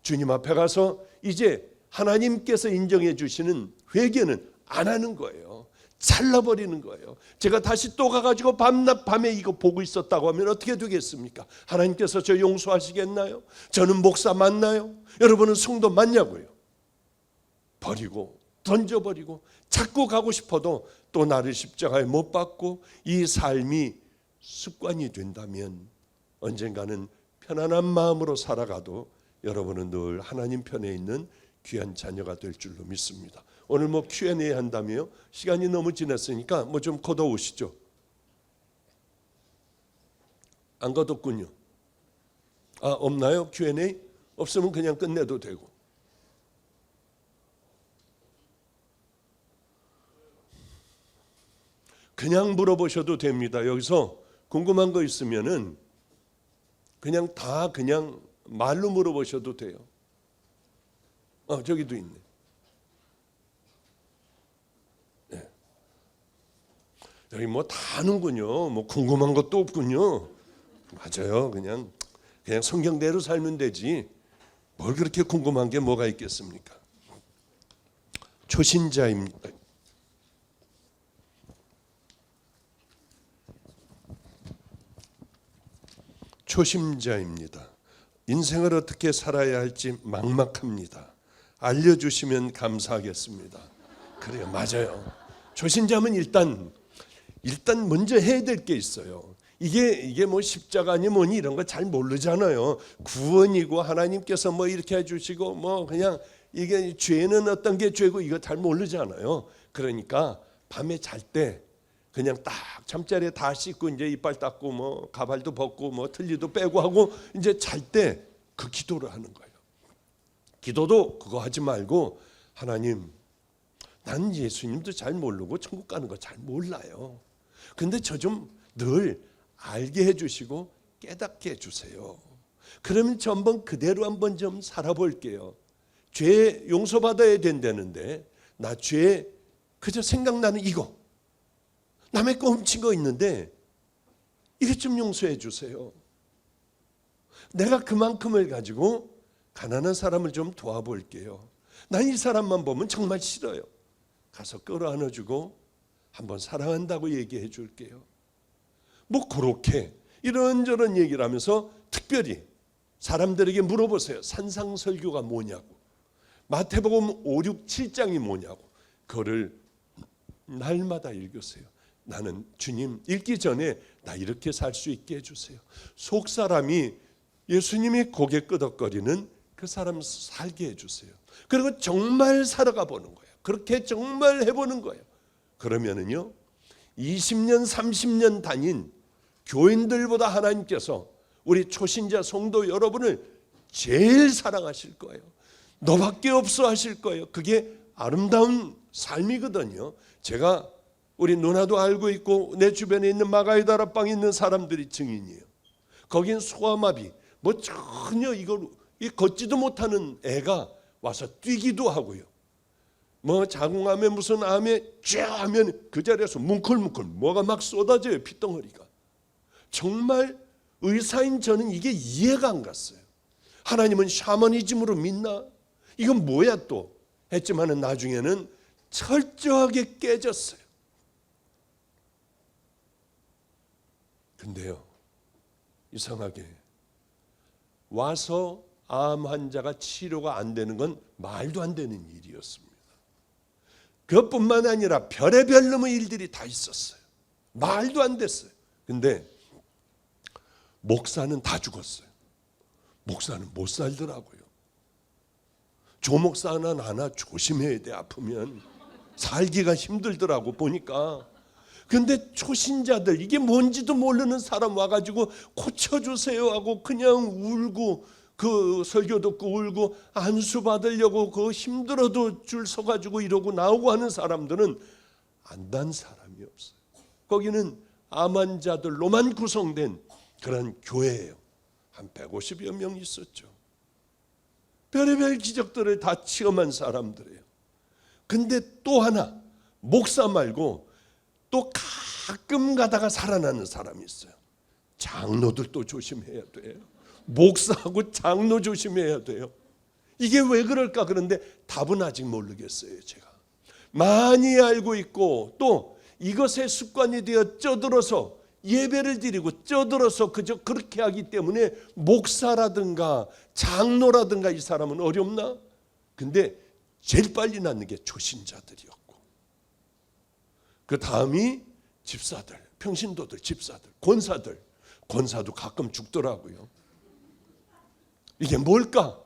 주님 앞에 가서 이제 하나님께서 인정해 주시는 회개는 안 하는 거예요. 잘라버리는 거예요. 제가 다시 또 가가지고 밤에 이거 보고 있었다고 하면 어떻게 되겠습니까? 하나님께서 저 용서하시겠나요? 저는 목사 맞나요? 여러분은 성도 맞냐고요? 버리고 던져버리고 자꾸 가고 싶어도 또 나를 십자가에 못 박고 이 삶이 습관이 된다면 언젠가는 편안한 마음으로 살아가도 여러분은 늘 하나님 편에 있는 귀한 자녀가 될 줄로 믿습니다. 오늘 뭐 Q&A 한다며요? 시간이 너무 지났으니까 뭐 좀 걷어오시죠. 안 걷었군요. 아, 없나요? Q&A? 없으면 그냥 끝내도 되고. 그냥 물어보셔도 됩니다. 여기서 궁금한 거 있으면은 그냥 다 그냥 말로 물어보셔도 돼요. 저기도 있네. 네. 여기 뭐 다 아는군요. 뭐 궁금한 것도 없군요. 맞아요. 그냥 성경대로 살면 되지. 뭘 그렇게 궁금한 게 뭐가 있겠습니까? 초신자입니다. 초심자입니다. 인생을 어떻게 살아야 할지 막막합니다. 알려주시면 감사하겠습니다. 그래요, 맞아요. 초신자면 일단 먼저 해야 될 게 있어요. 이게 뭐 십자가니 뭐니 이런 거 잘 모르잖아요. 구원이고 하나님께서 뭐 이렇게 해주시고 뭐 그냥 이게 죄는 어떤 게 죄고 이거 잘 모르잖아요. 그러니까 밤에 잘 때 그냥 딱 잠자리에 다 씻고 이제 이빨 닦고 뭐 가발도 벗고 뭐 틀니도 빼고 하고 이제 잘 때 그 기도를 하는 거예요. 기도도 그거 하지 말고 하나님, 난 예수님도 잘 모르고 천국 가는 거 잘 몰라요. 근데 저 좀 늘 알게 해주시고 깨닫게 해주세요. 그러면 저 한번 그대로 한번 좀 살아볼게요. 죄 용서받아야 된다는데 나 죄 그저 생각나는 이거 남의 거 훔친 거 있는데 이것 좀 용서해 주세요. 내가 그만큼을 가지고 가난한 사람을 좀 도와볼게요. 난 이 사람만 보면 정말 싫어요. 가서 끌어안아주고 한번 사랑한다고 얘기해 줄게요. 뭐 그렇게 이런저런 얘기를 하면서 특별히 사람들에게 물어보세요. 산상설교가 뭐냐고. 마태복음 5, 6, 7장이 뭐냐고. 그거를 날마다 읽으세요. 나는 주님 읽기 전에 나 이렇게 살 수 있게 해주세요. 속 사람이 예수님이 고개 끄덕거리는 그 사람 살게 해주세요. 그리고 정말 살아가 보는 거예요. 그렇게 정말 해보는 거예요. 그러면은요 20년 30년 다닌 교인들보다 하나님께서 우리 초신자 성도 여러분을 제일 사랑하실 거예요. 너밖에 없어 하실 거예요. 그게 아름다운 삶이거든요. 제가 우리 누나도 알고 있고 내 주변에 있는 마가이다라방에 있는 사람들이 증인이에요. 거긴 소아마비 뭐 전혀 이걸 걷지도 못하는 애가 와서 뛰기도 하고요. 뭐 자궁암에 무슨 암에 쫙 하면 그 자리에서 뭉클뭉클 뭐가 막 쏟아져요. 핏덩어리가. 정말 의사인 저는 이게 이해가 안 갔어요. 하나님은 샤머니즘으로 믿나? 이건 뭐야 또 했지만은 나중에는 철저하게 깨졌어요. 근데요 이상하게 와서 암 환자가 치료가 안 되는 건 말도 안 되는 일이었습니다. 그것뿐만 아니라 별의별 놈의 일들이 다 있었어요. 말도 안 됐어요. 근데 목사는 다 죽었어요. 목사는 못 살더라고요. 조목사는 하나 조심해야 돼. 아프면 살기가 힘들더라고 보니까. 근데 초신자들 이게 뭔지도 모르는 사람 와가지고 고쳐주세요 하고 그냥 울고 그 설교 듣고 울고 안수 받으려고 그 힘들어도 줄 서가지고 이러고 나오고 하는 사람들은 안단 사람이 없어요. 거기는 암 환자들로만 구성된 그런 교회예요. 한 150여 명 있었죠. 별의별 기적들을 다 체험한 사람들이에요. 근데 또 하나, 목사 말고 또 가끔 가다가 살아나는 사람이 있어요. 장로들도 조심해야 돼요. 목사하고 장로 조심해야 돼요. 이게 왜 그럴까? 그런데 답은 아직 모르겠어요. 제가 많이 알고 있고 또 이것에 습관이 되어 쪄들어서 예배를 드리고 쪄들어서 그저 그렇게 하기 때문에 목사라든가 장로라든가 이 사람은 어렵나? 근데 제일 빨리 낫는 게 초신자들이었고, 그 다음이 집사들, 평신도들, 집사들, 권사들. 권사도 가끔 죽더라고요. 이게 뭘까?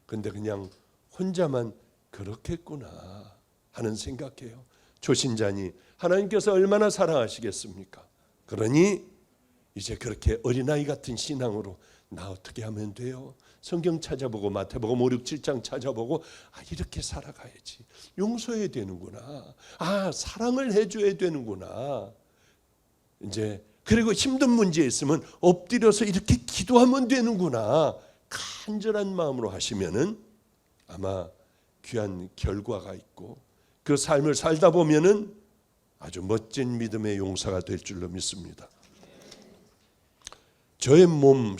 근데 그냥 혼자만 그렇겠구나 하는 생각해요. 초신자니 하나님께서 얼마나 사랑하시겠습니까? 그러니 이제 그렇게 어린아이 같은 신앙으로 나 어떻게 하면 돼요? 성경 찾아보고 마태복음 5, 6, 7장 찾아보고 이렇게 살아가야지. 용서해야 되는구나. 사랑을 해줘야 되는구나. 이제 그리고 힘든 문제 있으면 엎드려서 이렇게 기도하면 되는구나. 간절한 마음으로 하시면은 아마 귀한 결과가 있고 그 삶을 살다 보면은 아주 멋진 믿음의 용사가 될 줄로 믿습니다. 저의 몸,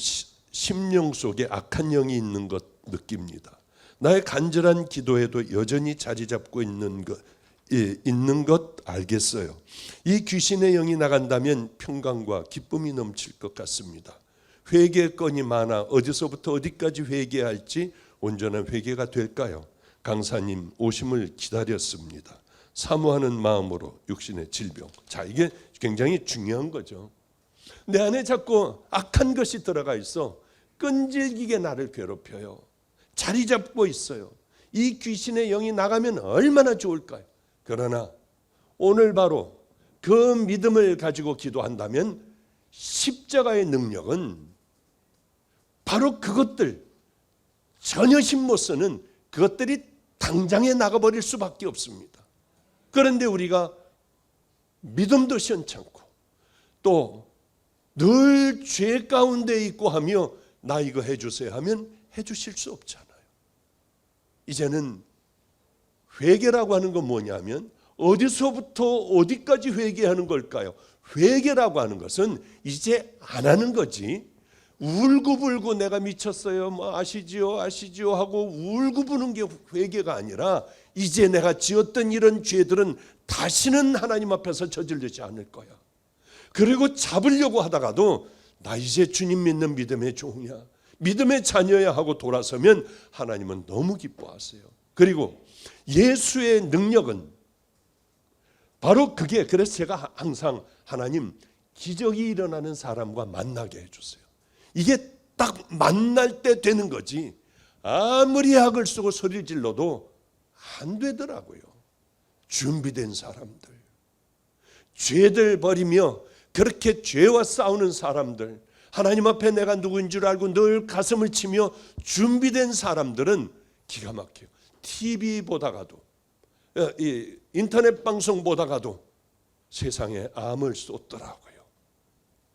심령 속에 악한 영이 있는 것 느낍니다. 나의 간절한 기도에도 여전히 자리 잡고 있는 것 알겠어요. 이 귀신의 영이 나간다면 평강과 기쁨이 넘칠 것 같습니다. 회개 건이 많아 어디서부터 어디까지 회개할지 온전한 회개가 될까요? 강사님 오심을 기다렸습니다. 사모하는 마음으로 육신의 질병. 자, 이게 굉장히 중요한 거죠. 내 안에 자꾸 악한 것이 들어가 있어 끈질기게 나를 괴롭혀요. 자리 잡고 있어요. 이 귀신의 영이 나가면 얼마나 좋을까요? 그러나 오늘 바로 그 믿음을 가지고 기도한다면 십자가의 능력은 바로 그것들, 전혀 힘 못 쓰는 그것들이 당장에 나가버릴 수밖에 없습니다. 그런데 우리가 믿음도 시원찮고 또 늘 죄 가운데 있고 하며 나 이거 해주세요 하면 해주실 수 없잖아요. 이제는 회개라고 하는 건 뭐냐면 어디서부터 어디까지 회개하는 걸까요? 회개라고 하는 것은 이제 안 하는 거지. 울고불고 내가 미쳤어요, 아시지요 하고 울고부는 게 회개가 아니라 이제 내가 지었던 이런 죄들은 다시는 하나님 앞에서 저지르지 않을 거야. 그리고 잡으려고 하다가도 나 이제 주님 믿는 믿음의 종이야, 믿음의 자녀야 하고 돌아서면 하나님은 너무 기뻐하세요. 그리고 예수의 능력은 바로 그게, 그래서 제가 항상 하나님 기적이 일어나는 사람과 만나게 해주세요. 이게 딱 만날 때 되는 거지 아무리 약을 쓰고 소리를 질러도 안 되더라고요. 준비된 사람들, 죄들 버리며 그렇게 죄와 싸우는 사람들, 하나님 앞에 내가 누구인 줄 알고 늘 가슴을 치며 준비된 사람들은 기가 막혀요. TV 보다가도 인터넷 방송 보다가도 세상에 암을 쏟더라고요.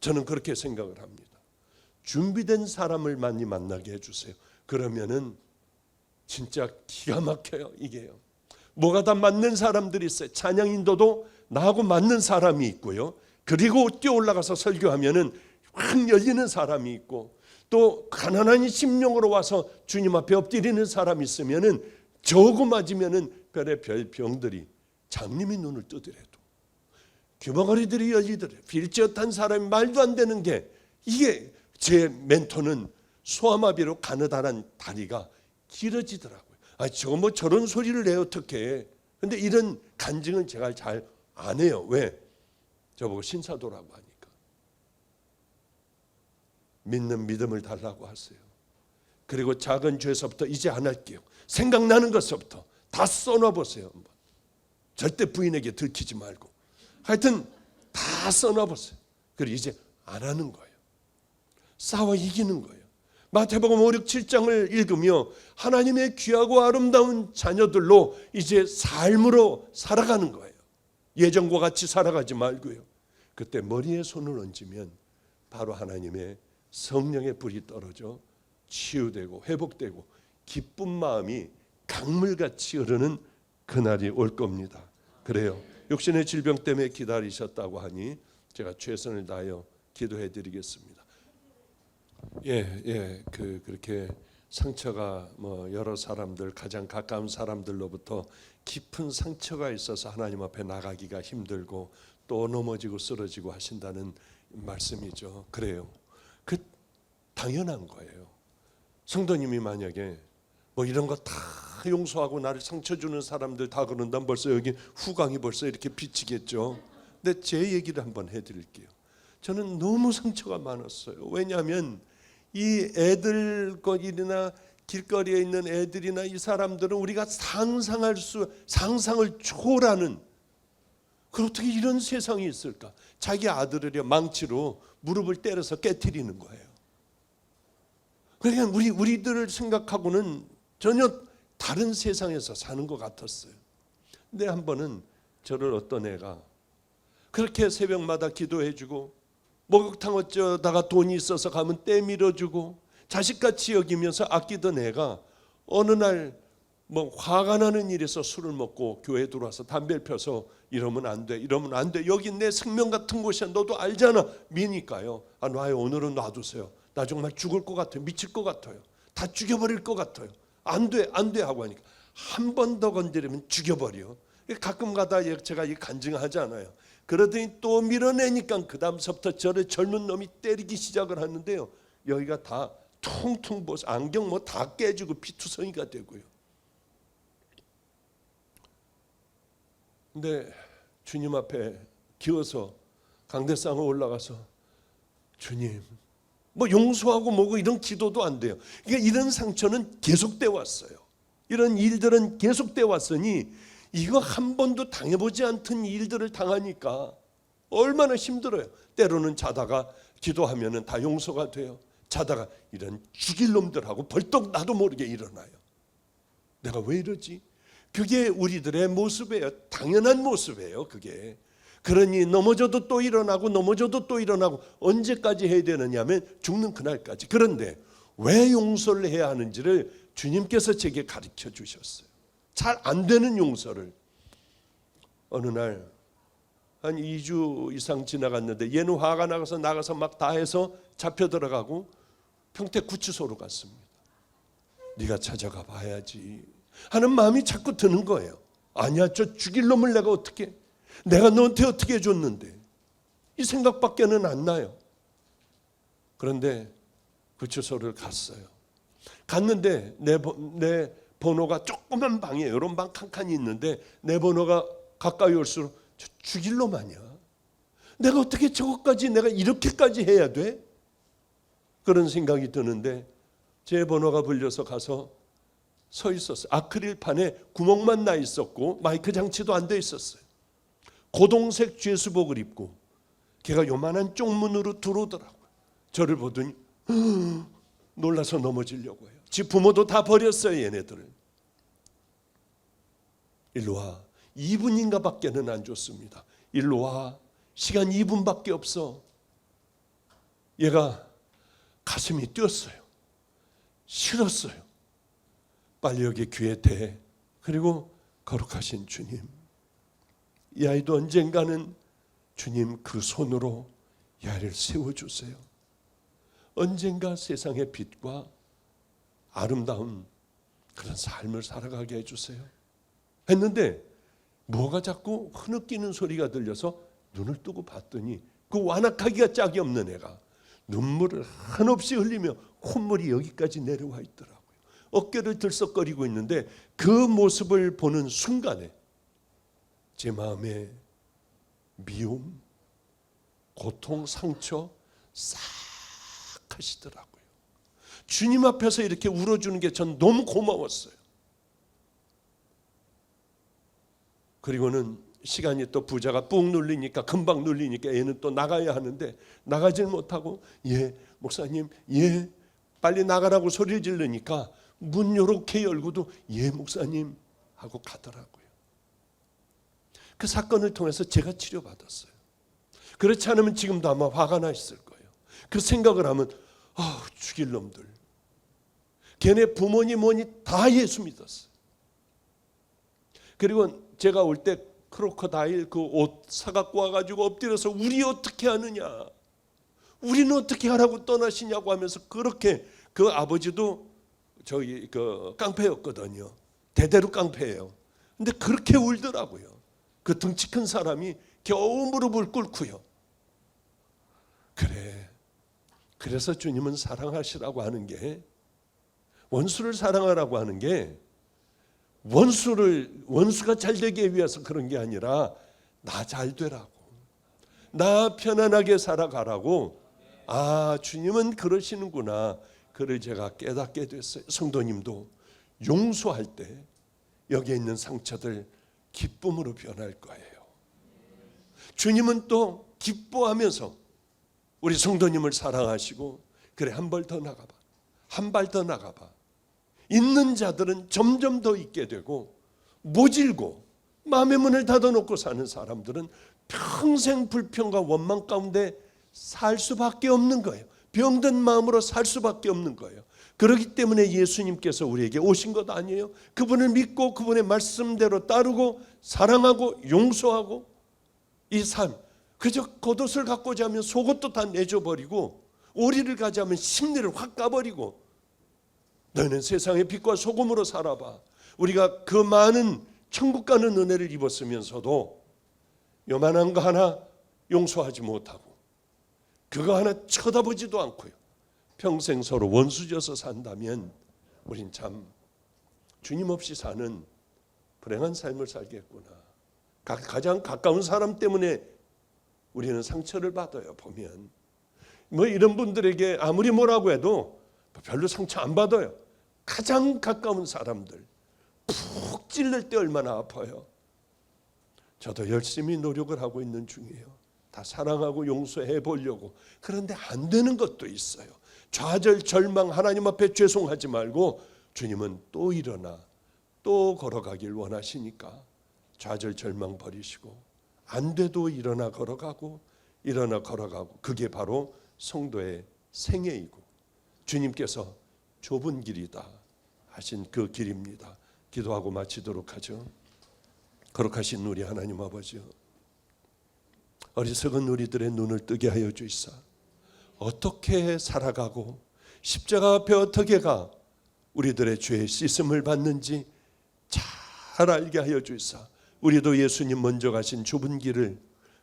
저는 그렇게 생각을 합니다. 준비된 사람을 많이 만나게 해주세요. 그러면은 진짜 기가 막혀요. 이게요. 뭐가 다 맞는 사람들이 있어요. 찬양 인도도 나하고 맞는 사람이 있고요. 그리고 뛰어 올라가서 설교하면은 확 열리는 사람이 있고, 또 가난한 심령으로 와서 주님 앞에 엎드리는 사람이 있으면은 저거 맞으면은 별의별 병들이 장님이 눈을 뜨더라도 귀머거리들이 열리더래요. 필지어탄 사람이 말도 안 되는 게, 이게 제 멘토는 소아마비로 가느다란 다리가 길어지더라고요. 저거 저런 소리를 내 어떻게 해. 근데 이런 간증은 제가 잘 안 해요. 왜? 저보고 신사도라고 하니까. 믿는 믿음을 달라고 하세요. 그리고 작은 죄에서부터 이제 안 할게요. 생각나는 것부터 다 써놔보세요. 절대 부인에게 들키지 말고. 하여튼 다 써놔보세요. 그리고 이제 안 하는 거예요. 싸워 이기는 거예요. 마태복음 5, 6, 7장을 읽으며 하나님의 귀하고 아름다운 자녀들로 이제 삶으로 살아가는 거예요. 예전과 같이 살아가지 말고요. 그때 머리에 손을 얹으면 바로 하나님의 성령의 불이 떨어져 치유되고 회복되고 기쁜 마음이 강물같이 흐르는 그날이 올 겁니다. 그래요. 육신의 질병 때문에 기다리셨다고 하니 제가 최선을 다하여 기도해 드리겠습니다. 그렇게 상처가 여러 사람들, 가장 가까운 사람들로부터 깊은 상처가 있어서 하나님 앞에 나가기가 힘들고 또 넘어지고 쓰러지고 하신다는 말씀이죠. 그래요. 그 당연한 거예요. 성도님이 만약에 이런 거 다 용서하고 나를 상처 주는 사람들 다 그런다면 벌써 여기 후광이 벌써 이렇게 비치겠죠. 근데 제 얘기를 한번 해드릴게요. 저는 너무 상처가 많았어요. 왜냐하면 이 애들 거리나 길거리에 있는 애들이나 이 사람들은 우리가 상상을 초월하는, 어떻게 이런 세상이 있을까? 자기 아들을 망치로 무릎을 때려서 깨트리는 거예요. 그러니까 우리들을 생각하고는 전혀 다른 세상에서 사는 것 같았어요. 근데 한 번은 저를 어떤 애가 그렇게 새벽마다 기도해주고 목욕탕 어쩌다가 돈이 있어서 가면 때 밀어주고 자식같이 여기면서 아끼던 애가 어느 날 화가 나는 일에서 술을 먹고 교회에 들어와서 담배를 펴서 이러면 안 돼, 이러면 안 돼, 여기 내 생명 같은 곳이야, 너도 알잖아, 미니까요. 놔요, 오늘은 놔두세요. 나 정말 죽을 것 같아요, 미칠 것 같아요, 다 죽여버릴 것 같아요, 안 돼 하고 하니까 한 번 더 건드리면 죽여버려. 가끔 가다 제가 간증하지 않아요. 그러더니 또 밀어내니까 그 다음서부터 저를 젊은 놈이 때리기 시작을 하는데요, 여기가 다 퉁퉁 부어서 안경 다 깨지고 피투성이가 되고요. 근데 주님 앞에 기어서 강대상에 올라가서 주님, 용서하고 뭐고 이런 기도도 안 돼요. 그러니까 이런 상처는 계속돼 왔어요. 이런 일들은 계속돼 왔으니 이거 한 번도 당해보지 않던 일들을 당하니까 얼마나 힘들어요. 때로는 자다가 기도하면은 다 용서가 돼요. 자다가 이런 죽일 놈들하고 벌떡 나도 모르게 일어나요. 내가 왜 이러지? 그게 우리들의 모습이에요. 당연한 모습이에요. 그게. 그러니 넘어져도 또 일어나고 넘어져도 또 일어나고 언제까지 해야 되느냐 하면 죽는 그날까지. 그런데 왜 용서를 해야 하는지를 주님께서 제게 가르쳐 주셨어요. 잘 안 되는 용서를. 어느 날 한 2주 이상 지나갔는데 얘는 화가 나가서 막 다 해서 잡혀 들어가고 평택구치소로 갔습니다. 네가 찾아가 봐야지 하는 마음이 자꾸 드는 거예요. 아니야, 저 죽일 놈을 내가 어떻게, 내가 너한테 어떻게 해줬는데, 이 생각밖에는 안 나요. 그런데 구치소를 갔어요. 갔는데 내 번호가 조그만 방이에요. 이런 방 칸칸이 있는데 내 번호가 가까이 올수록 저 죽일 놈 아니야, 내가 어떻게 저것까지 내가 이렇게까지 해야 돼? 그런 생각이 드는데 제 번호가 불려서 가서 서 있었어요. 아크릴판에 구멍만 나 있었고 마이크 장치도 안 돼 있었어요. 고동색 죄수복을 입고 걔가 요만한 쪽문으로 들어오더라고요. 저를 보더니 놀라서 넘어지려고 해요. 지 부모도 다 버렸어요, 얘네들을. 일로 와. 2분인가 밖에는 안 줬습니다. 일로 와. 시간 2분밖에 없어. 얘가 가슴이 뛰었어요. 싫었어요. 빨리 여기 귀에 대. 그리고 거룩하신 주님, 이 아이도 언젠가는 주님 그 손으로 이 아이를 세워주세요. 언젠가 세상의 빛과 아름다운 그런 삶을 살아가게 해주세요 했는데 뭐가 자꾸 흐느끼는 소리가 들려서 눈을 뜨고 봤더니 그 완악하기가 짝이 없는 애가 눈물을 한없이 흘리며 콧물이 여기까지 내려와 있더라고요. 어깨를 들썩거리고 있는데 그 모습을 보는 순간에 제 마음에 미움, 고통, 상처 싹 하시더라고요. 주님 앞에서 이렇게 울어주는 게 전 너무 고마웠어요. 그리고는 시간이 또 부자가 뿡 눌리니까, 금방 눌리니까 얘는 또 나가야 하는데 나가질 못하고 목사님 빨리 나가라고 소리를 지르니까 문 요렇게 열고도 목사님 하고 가더라고요. 그 사건을 통해서 제가 치료받았어요. 그렇지 않으면 지금도 아마 화가 나 있을 거예요. 그 생각을 하면 죽일 놈들, 걔네 부모님 뭐니 다 예수 믿었어요. 그리고 제가 올 때 크로커다일 그 옷 사갖고 와가지고 엎드려서 우리 어떻게 하느냐, 우리는 어떻게 하라고 떠나시냐고 하면서 그렇게, 그 아버지도 저기 그 깡패였거든요. 대대로 깡패예요. 근데 그렇게 울더라고요. 그 덩치 큰 사람이 겨우 무릎을 꿇고요. 그래서 주님은 사랑하시라고 하는 게, 원수를 사랑하라고 하는 게 원수가 잘 되기 위해서 그런 게 아니라 나 잘 되라고, 나 편안하게 살아가라고. 아, 주님은 그러시는구나. 그를 제가 깨닫게 됐어요. 성도님도 용서할 때 여기에 있는 상처들 기쁨으로 변할 거예요. 주님은 또 기뻐하면서 우리 성도님을 사랑하시고, 그래 한 발 더 나가봐, 한 발 더 나가봐. 있는 자들은 점점 더 있게 되고, 모질고 마음의 문을 닫아놓고 사는 사람들은 평생 불평과 원망 가운데 살 수밖에 없는 거예요. 병든 마음으로 살 수밖에 없는 거예요. 그렇기 때문에 예수님께서 우리에게 오신 것 아니에요? 그분을 믿고 그분의 말씀대로 따르고 사랑하고 용서하고, 이 삶, 그저 겉옷을 갖고자 하면 속옷도 다 내줘버리고, 오리를 가자면 심리를 확 까버리고, 너는 세상의 빛과 소금으로 살아봐. 우리가 그 많은 천국 가는 은혜를 입었으면서도 요만한 거 하나 용서하지 못하고, 그거 하나 쳐다보지도 않고요, 평생 서로 원수져서 산다면 우린 참 주님 없이 사는 불행한 삶을 살겠구나. 가장 가까운 사람 때문에 우리는 상처를 받아요. 보면 뭐 이런 분들에게 아무리 뭐라고 해도 별로 상처 안 받아요. 가장 가까운 사람들 푹 찔릴 때 얼마나 아파요. 저도 열심히 노력을 하고 있는 중이에요. 다 사랑하고 용서해 보려고. 그런데 안 되는 것도 있어요. 좌절 절망, 하나님 앞에 죄송하지 말고 주님은 또 일어나 또 걸어가길 원하시니까 좌절 절망 버리시고, 안 돼도 일어나 걸어가고, 일어나 걸어가고, 그게 바로 성도의 생애이고 주님께서 좁은 길이다 하신 그 길입니다. 기도하고 마치도록 하죠. 거룩하신 우리 하나님 아버지요, 어리석은 우리들의 눈을 뜨게 하여 주시사 어떻게 살아가고 십자가 앞에 어떻게 가 우리들의 죄의 씻음을 받는지 잘 알게 하여 주시사 우리도 예수님 먼저 가신 좁은 길을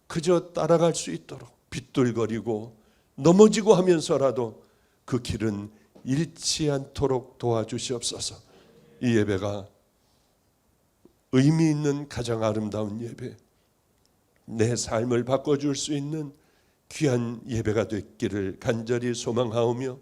그저 따라갈 수 있도록, 빗돌거리고 넘어지고 하면서라도 그 길은 잃지 않도록 도와주시옵소서. 이 예배가 의미 있는 가장 아름다운 예배, 내 삶을 바꿔줄 수 있는 귀한 예배가 됐기를 간절히 소망하오며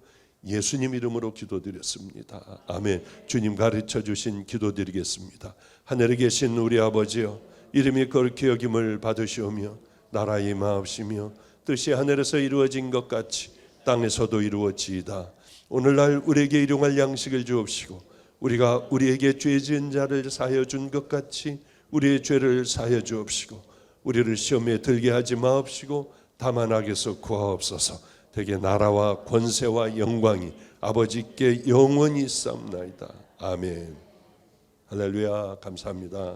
예수님 이름으로 기도드렸습니다. 아멘. 주님 가르쳐 주신 기도드리겠습니다. 하늘에 계신 우리 아버지여, 이름이 거룩히 여김을 받으시오며 나라의 임하옵시며 뜻이 하늘에서 이루어진 것 같이 땅에서도 이루어지이다. 오늘날 우리에게 일용할 양식을 주옵시고, 우리가 우리에게 죄 지은 자를 사하여 준 것 같이 우리의 죄를 사하여 주옵시고, 우리를 시험에 들게 하지 마옵시고 다만 악에서 구하옵소서. 되게 나라와 권세와 영광이 아버지께 영원히 있사옵나이다. 아멘. 할렐루야. 감사합니다.